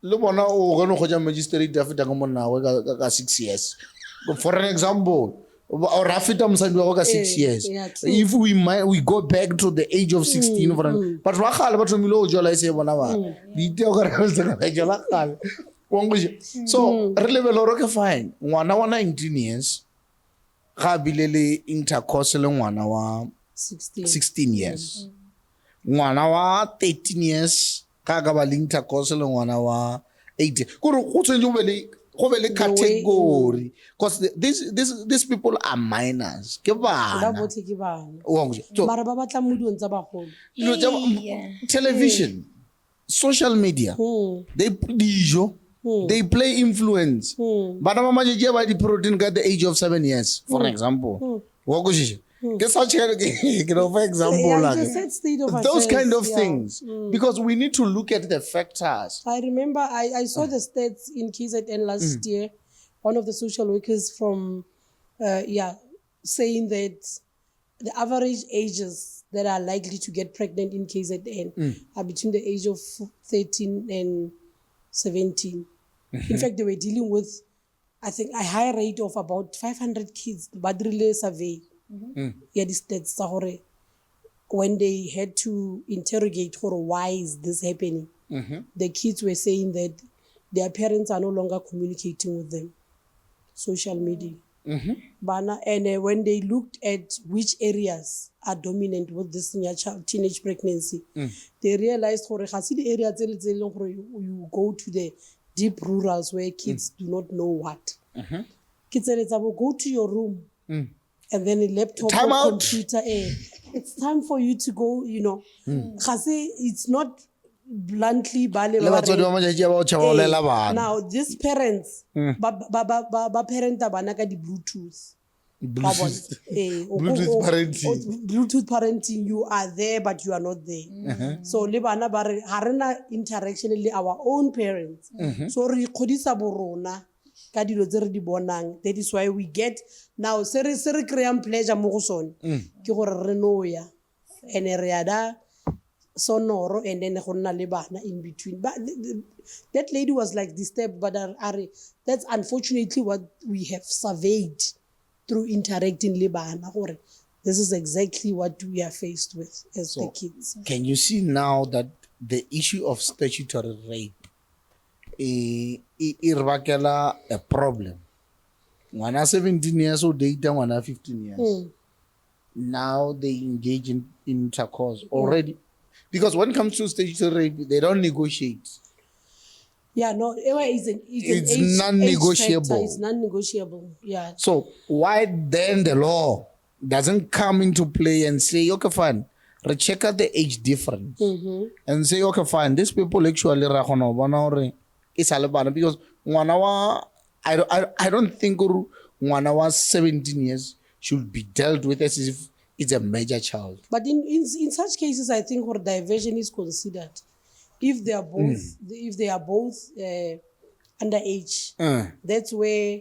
le bona o gone go ja magistrate afita go monna wa ka 6 years for an example or afita msandi wa ka 6 years if we go back to the age of 16 for but wa khale ba thomile o jwa se bona ba di te o ka re se ka jwa khale so re lebelo ro ke fine ngwana wa 19 years ga bilele intercourse le ngwana wa 16 years. Ngwana wa 13 years ka ba intercourse le ngwana wa 18. Go tshwenya go be le category because these people are minors. Ke bana. Mara ba batla modong tsa bagolo. Television, social media, they play influence. Bana ba majeje ba di protein at the age of 7 years, for example. For example, those kind of things, because we need to look at the factors. I remember I saw the stats in KZN last year. One of the social workers from, saying that the average ages that are likely to get pregnant in KZN are between the age of 13 and 17. In fact, they were dealing with, I think, a high rate of about 500 kids, but really survey. Yeah, this stats when they had to interrogate why is this happening, the kids were saying that their parents are no longer communicating with them. Social media. And when they looked at which areas are dominant with this teenage pregnancy, they realized the areas you go to the deep rurals where kids do not know what. Kids go to your room. And then a laptop or computer. It's time for you to go, it's not bluntly now these parents parent banaka di Bluetooth Bluetooth parenting, you are there but you are not there. So le bana ba re ha rena interaction le our own parents. So re kgodisa borona ka dilo tse re di bonang. That is why we get now se re create pleasure mo go sone ke gore re no ya ene re ada sonoro and then go nna le bana in between. But that lady was like disturbed, but that's unfortunately what we have surveyed through interacting le bana. This is exactly what we are faced with as the kids. Can you see now that the issue of statutory rape is a problem? Ngwana 17 years old, date ngwana 15 years. Now they engage in intercourse already. Because when it comes to statutory rape, they don't negotiate. Yeah, no, it's non-negotiable. It's non-negotiable, yeah. So why then the law doesn't come into play and say, okay, fine, recheck out the age difference and say, okay, fine, these people actually it's alabana because I don't think ngwana was 17 years should be dealt with as if it's a major child. But in such cases, I think diversion is considered if they are both underage. That's where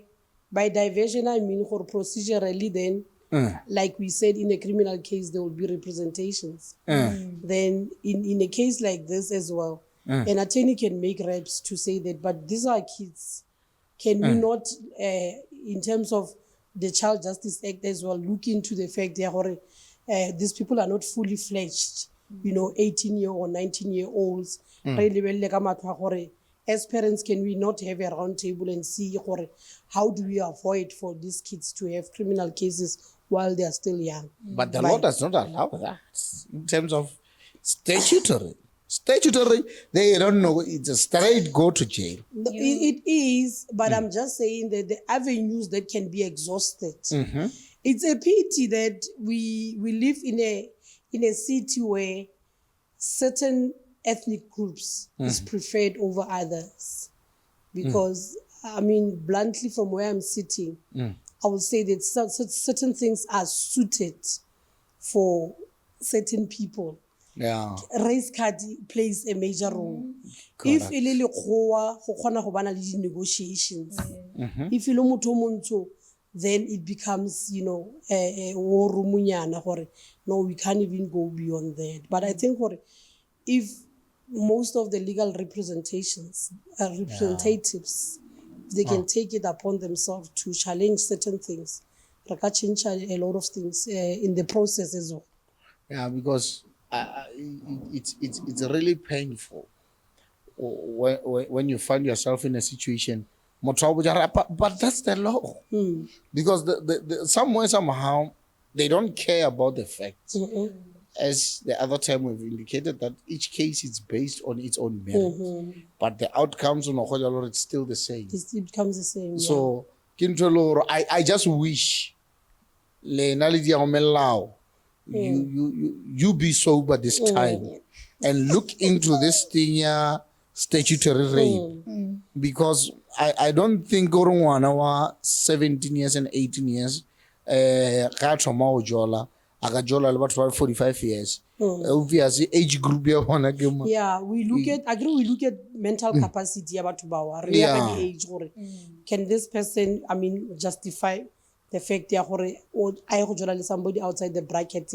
by diversion I mean procedurally then. Like we said, in a criminal case, there will be representations. Then in a case like this as well, an attorney can make reps to say that, but these are kids. Can we not, in terms of the Child Justice Act as well, look into the fact that these people are not fully fledged, 18-year or 19-year-olds. As parents, can we not have a round table and see how do we avoid for these kids to have criminal cases while they are still young? But the law does not allow that in terms of statutory. Statutory, they don't know. It's a straight go to jail. It is, but I'm just saying that the avenues that can be exhausted. It's a pity that we live in a city where certain ethnic groups is preferred over others. Because, I mean, bluntly from where I'm sitting, I would say that certain things are suited for certain people. Yeah. Race card plays a major role. If ilele khoa go khona go bana le di negotiations. If ile motho o montsho, then it becomes, a war rumunyana gore no, we can't even go beyond that. But I think if most of the legal representatives, they can take it upon themselves to challenge certain things. They can change a lot of things in the process as well. Yeah, because it's really painful when you find yourself in a situation. But that's the law. Because somehow they don't care about the facts. As the other time we've indicated that each case is based on its own merit. But the outcomes on it's still the same. It becomes the same. So I just wish you be sober this time and look into this thing, statutory rape. Because I don't think 17 years and 18 years Agajola about 45 years. Obviously, age group. Yeah, we look at mental capacity about the age. Can this person, justify the fact that I somebody outside the bracket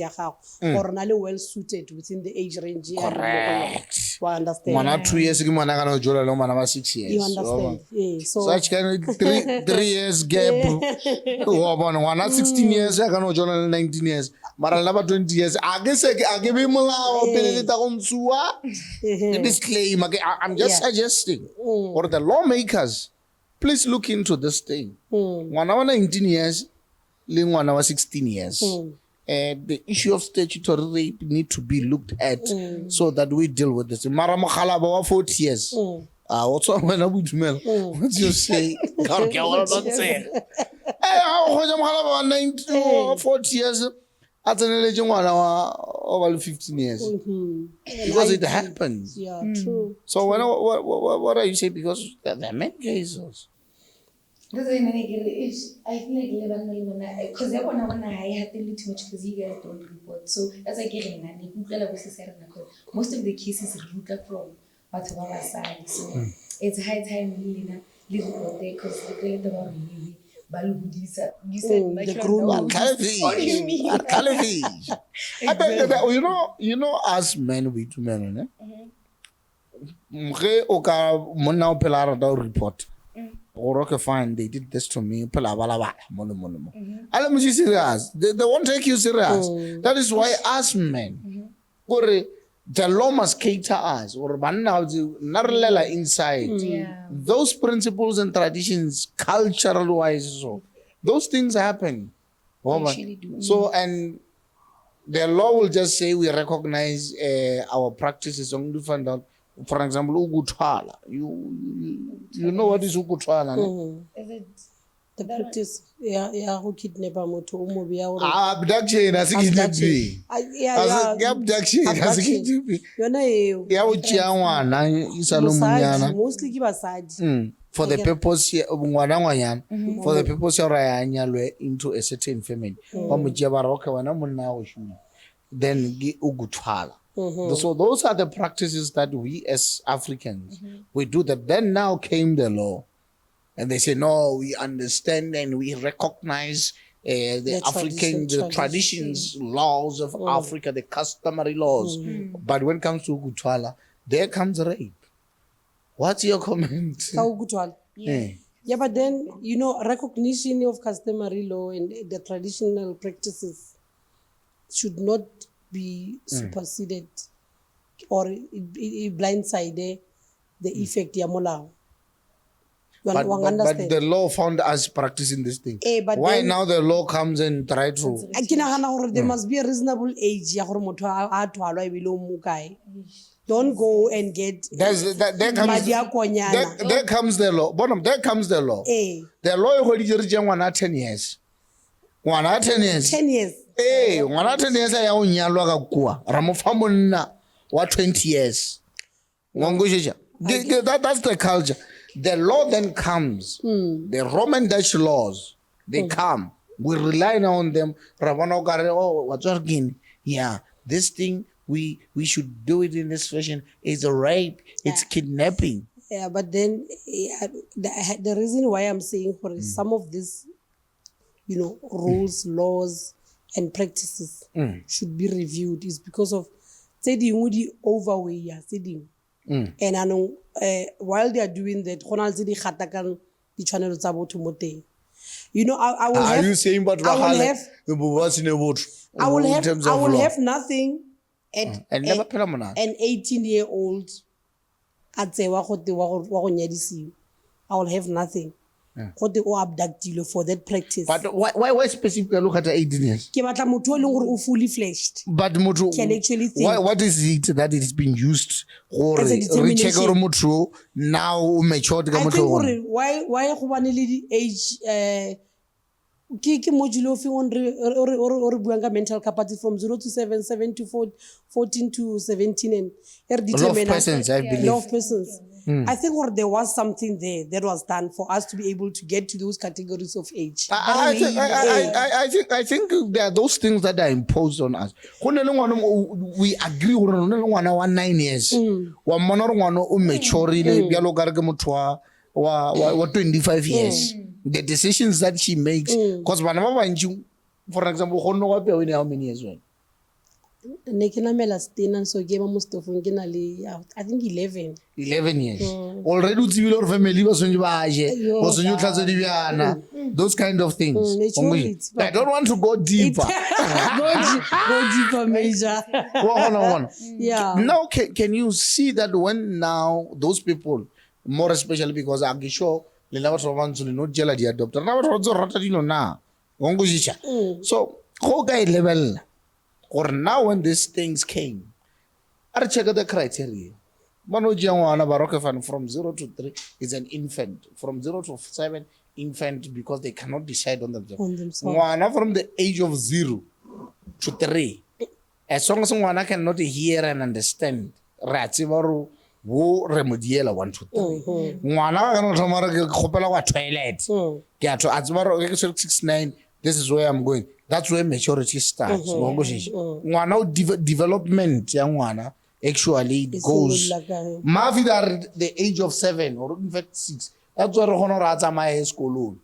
or well suited within the age range? Correct. I understand. 2 years, 6 years. You understand? Yeah. So such kind of 3 years gap. 16 years, I can join 19 years. Maralaba 20 years. I guess I give him a disclaimer. I'm just suggesting, or the lawmakers, please look into this thing. 19 years, 16 years. The issue of statutory rape need to be looked at so that we deal with this. Maramakhalaba 40 years. What's up when I would smell? What you say? Can't get what I'm saying. Hey, 40 years. At an age over 15 years. Because it happens. Yeah, true. So what are you saying? Because there are many cases. I feel like because I have to too much because you guys don't report. So as I get in, most of the cases root from Batuala side. So it's high time we report there because ba le godisa. You said my the children groom. know. Television. What do you mean? Television. You know, us men, we do men, ge o ka monna o phela a rata o report gore okay fine they did this to me phela balabala mo le mo ale mo serious they won't take you serious that is why us men gore the law must cater us or banna na re lela inside Yeah. those principles and traditions cultural wise so those things happen actually do. so and the law will just say we recognize our practices only find out for example ukutwala you know what is ukutwala ne? Is it The practice ya go kidnapa motho o mo beya gore abduction as kidnapping as abduction as kidnapping yona eo ya o tšea ngwana isalo monyana mostly ke basadi for the purpose ngwana for the purpose ya ra nyalwe into a certain family wa mo tšea ba re okay wena monna go shuma then ke ukutwala. So those are the practices that we as Africans we do that. Then now came the law, and they say no, we understand and we recognize the African traditions, laws of Africa, the customary laws. But when it comes to Ukutwala, there comes rape. What's your comment? ka ukutwala yeah but then you know recognition of customary law and the traditional practices should not be superseded or it blindsided the effect ya molao. But the law found us practicing this thing. But why then, now the law comes and try to? ke nagana gore there must be a reasonable age ya gore motho a thwalwa ebile o mo kae. Don't go and get madi a konyana. There comes the law. Bottom, there comes the law. The law is going to ngwana 10 years. Ngwana 10 years. 10 years. Ngwana 10 years ya o nyalwa ka kua. Ra mo fa monna wa 20 years. Ngongoshisha. That's the culture. The law then comes. The Roman Dutch laws, they come. We rely on them. Yeah, this thing, we should do it in this fashion. It's a rape. It's kidnapping. Yeah, but then the reason why I'm saying for some of these, you know, rules, laws, and practices should be reviewed is because of the overweight. And I know while they are doing that, you know, I will have. Are you saying about I will have nothing at and never an 18-year-old. I'd say I will have nothing. Or abducted for that practice. But why specifically look at 18 years? Fully fledged. But mutu, can actually think. What is it that it is being used for? As a determination. Now matured. I think why the age ke modulo fe or buang ka mental capacity from 0 to 7, 7 to 14 to 17 and law of persons, I believe. Law of persons. I think there was something there that was done for us to be able to get to those categories of age. I think there are those things that are imposed on us. We agree with 9 years. Wa mature wa 25 years. The decisions that she makes, because for example, how many years old? So I think 11. 11 years. Already your family those kind of things. I don't want to go deeper. Go deeper, Major. Yeah. Now, can you see that when now those people, more especially because I'm sure not jela di adopter na batho rata dilo na so go guy level or now when these things came I check the criteria mano jangwana baroke fan from 0 to 3 is an infant from 0 to 7 infant because they cannot decide on themselves ngwana from the age of 0 to 3 as long as ngwana cannot hear and understand right wo remediela 1 to 3 ngwana ga no thomara ke khopela wa toilet ke a tlo a tsbaro ke 69 this is where I'm going that's where maturity starts ngo shishi ngwana development ya ngwana actually goes mafi the age of 7 or in fact 6 that's why re kgona gore a tsamaye sekolong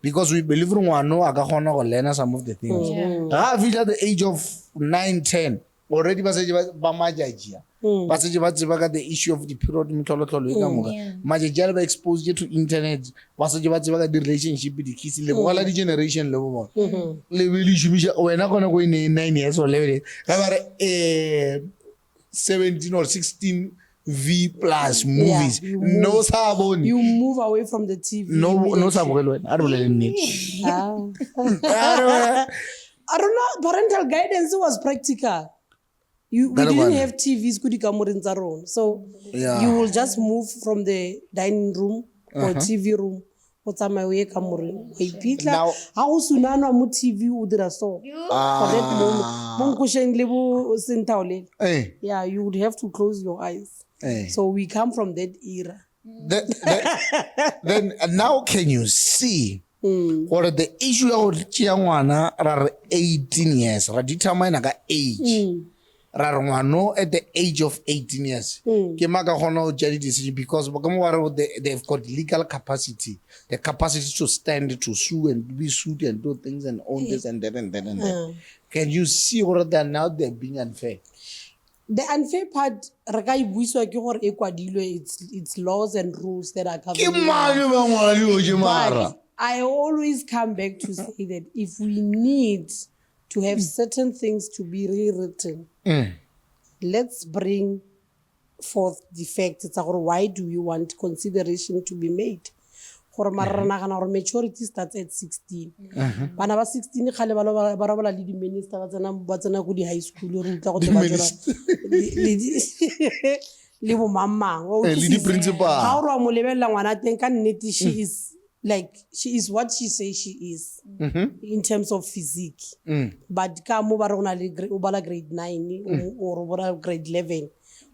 because we believe re ngwano a ka kgona go learn some of the things ga a fitlha the age of 9-10 already ba setse ba majajia ba setse ba tseba ka the issue of the period metlholotlholo e ka moka majaji a le ba exposed to internet ba setse ba tseba ka di-relationship di-kiss le bogala di-generation le bo bona le be le šomiša wena kgona go ine 9 years or 11 ga ba re 17 or 16 V plus movies. No sabon. You move away from the TV. No sabon. I don't know. I don't know. Parental guidance was practical. We didn't have TVs. So you will just move from the dining room or TV room. Now, how soon I know TV would so for that moment. Yeah, you would have to close your eyes. So we come from that era. Then now can you see what the issue of Chiangwana are 18 years, determine age. Rarwano at the age of 18 years. Decision because they've got legal capacity, the capacity to stand, to sue and be sued and do things and own this and that and that and that. Can you see what they're now they're being unfair? The unfair part, it's laws and rules that are governing. But I always come back to say that if we need to have certain things to be rewritten, let's bring forth the facts. It's why do you want consideration to be made? Maturity starts at 16. Bana ba 16 khale ba le di minister ba tsena go di high school le bo mamang le di principal ha o re mo lebella ngwana teng ka nnete she is what she says she is in terms of physique. But ka mo ba re ona le o bala grade 9 or o grade 11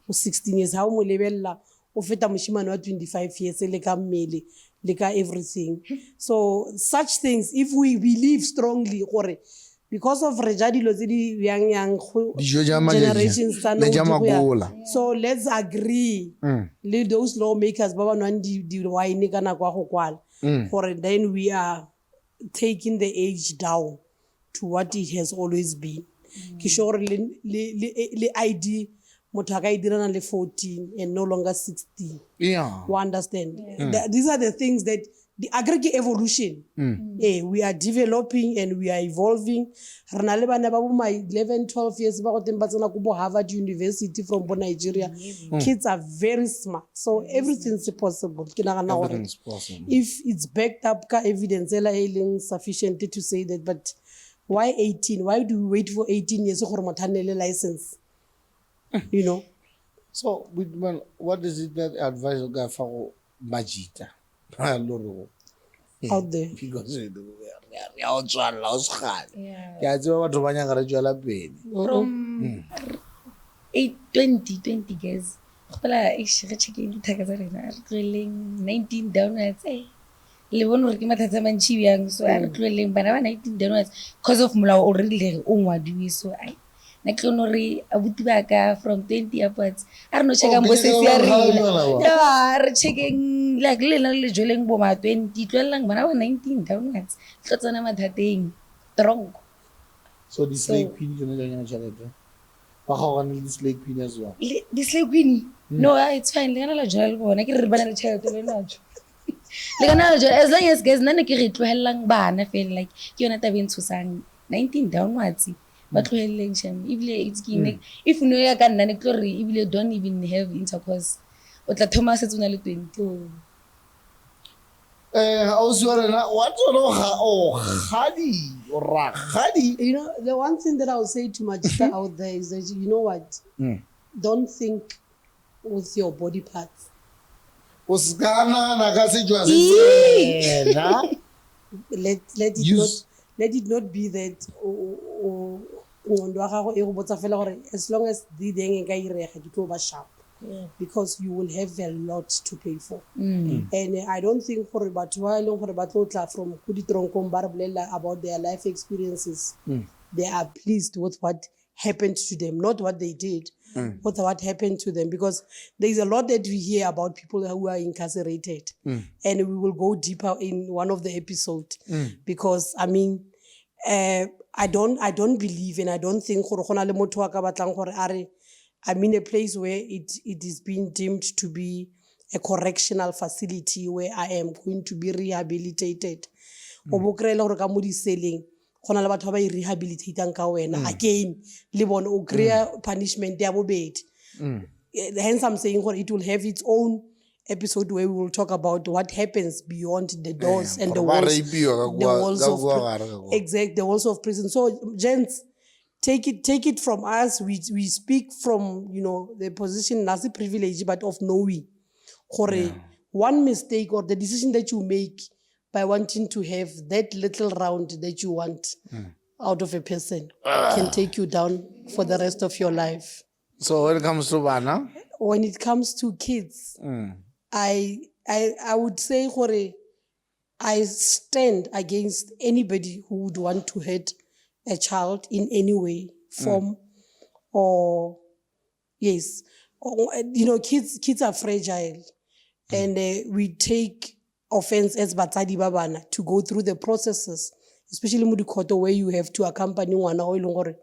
o 16 years ha o mo lebella o feta moshimane wa 25 years le ka mmele le ka everything. So such things, if we believe strongly because of rejadilo tse di yang generations so let's agree le those lawmakers ba ba nwang di wine ka nako go kwala then we are taking the age down to what it has always been. Ke sure le ID motho ka idirana le 14 and no longer 16. Yeah. You understand? These are the things that the aggregate evolution. We are developing and we are evolving. Rena le bana ba bo 11, 12 years ba go teng ba tsena go Harvard University from Nigeria. Kids are very smart. So everything's possible. Everything's possible. If it's backed up ka evidence sufficient to say that, but why 18? Why do we wait for 18 years for a license? You know. So, what is it that advice you got for Majita? Out there. Because from 20 guys. Checking 19 downwards. Le bona re ke mathatsa mantshi yang so a re tlweleng bana ba 19 downwards because of molao already le o ngwadiwe so ai na ke no re abuti ba ka from 20 upwards a re no checka bo se ya rena ya re checking like le le joleng bo ma 20 tlwelelang bana ba 19 downwards tlotsana mathateng strong. So this like queen you know jana chalete ba ga gona this like queen as well. This like queen no it's fine le gana la joleng bona ke re bana le chalete le nacho as long as guys nane ke re tlohellang bana feel like ke yona tabeng tshosang 19 downwards ba tlohelleng shame if no ya ka nna ne ke re ibile don't even have intercourse o tla thoma se tsona le 20 what khadi you know the one thing that I will say to Majita out there is that you know what don't think with your body parts. Let it not be that as long as the sharp because you will have a lot to pay for. And I don't think for about from about their life experiences they are pleased with what happened to them, not what they did, but what happened to them. Because there's a lot that we hear about people who are incarcerated. And we will go deeper in one of the episodes. Because, I mean, I don't believe and I don't think I'm in a place where it is being deemed to be a correctional facility where I am going to be rehabilitated. Selling. Rehabilitating again, live on punishment. Hence, I'm saying it will have its own episode where we will talk about what happens beyond the doors and the walls of prison. So, gents, take it from us. We speak from the position, not the privilege, but of knowing. One mistake or the decision that you make by wanting to have that little round that you want out of a person can take you down for the rest of your life. So when it comes to Bana? When it comes to kids, I would say I stand against anybody who would want to hurt a child in any way, form, or yes. Kids are fragile, and we take offense as batsadi ba bana to go through the processes, especially mo dikhoto where you have to accompany ngwana o ileng gore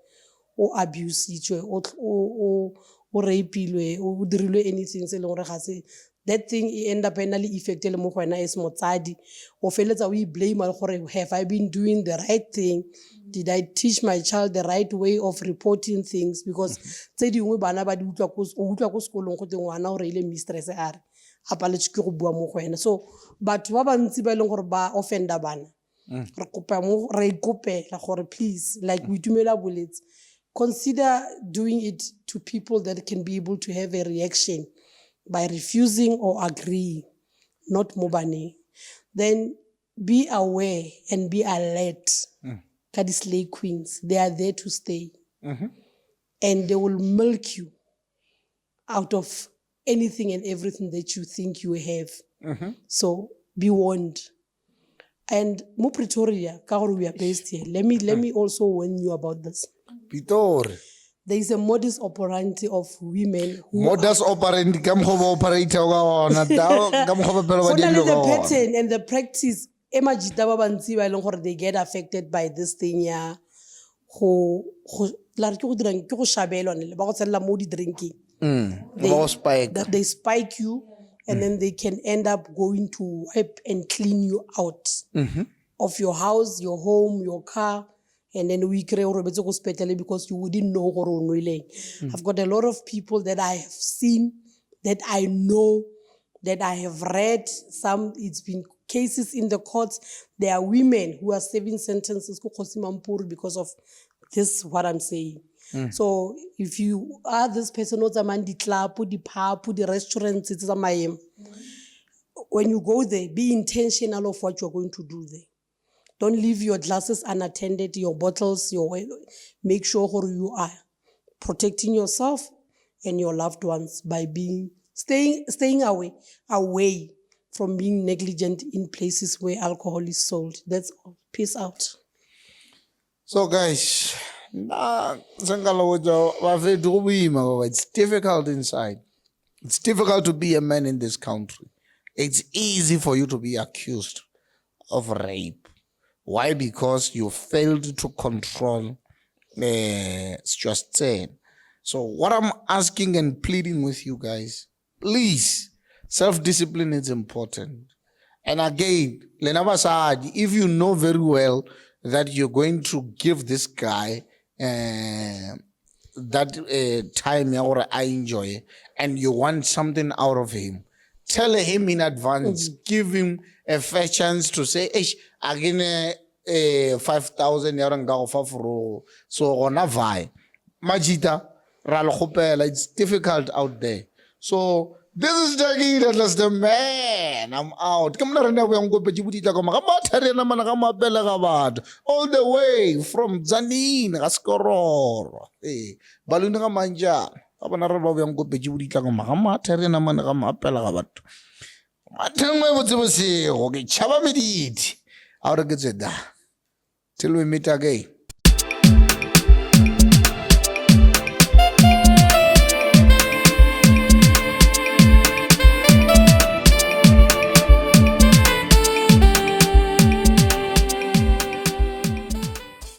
o abusitswe o rapilwe o dirilwe anything se leng gore ga se that thing end up finally effect le mo gona as motsadi o feletsa o blame gore have I been doing the right thing, did I teach my child the right way of reporting things, because tse dingwe bana ba di utlwa ko sekolong go teng ngwana gore ile mistress a re a paletswe ke go bua mo go wena. So batho ba bantsi ba leng gore ba offenda bana re ikopela gore please, like we dumela boletse, consider doing it to people that can be able to have a reaction by refusing or agreeing, not mobane. Then be aware and be alert. Ka di slay queens, they are there to stay. And they will milk you out of anything and everything that you think you have. So be warned. And mo Pretoria, we are based here. Let me also warn you about this. Pretoria. There is a modus operandi of women who modus operandi the pattern and the practice they get affected by this thing they spike you and then they can end up going to wipe and clean you out of your house, your home, your car. And then we create because you wouldn't know. I've got a lot of people that I have seen, that I know, that I have read. Some, it's been cases in the courts. There are women who are serving sentences because of this, what I'm saying. So if you are this person, the club, the pub, the restaurants, when you go there, be intentional of what you're going to do there. Don't leave your glasses unattended, your bottles, make sure you are protecting yourself and your loved ones by staying away from being negligent in places where alcohol is sold. That's all. Peace out. So guys, it's difficult inside. It's difficult to be a man in this country. It's easy for you to be accused of rape. Why? Because you failed to control stress. So what I'm asking and pleading with you guys, please, self-discipline is important. And again, if you know very well that you're going to give this guy that time or I enjoy and you want something out of him, tell him in advance, give him a fair chance to say, again, 5,000 so on a vai. Majita, it's difficult out there. So this is the man. I'm out. All the way from Zanin, Raskoror. Baluna manja. Till we meet again.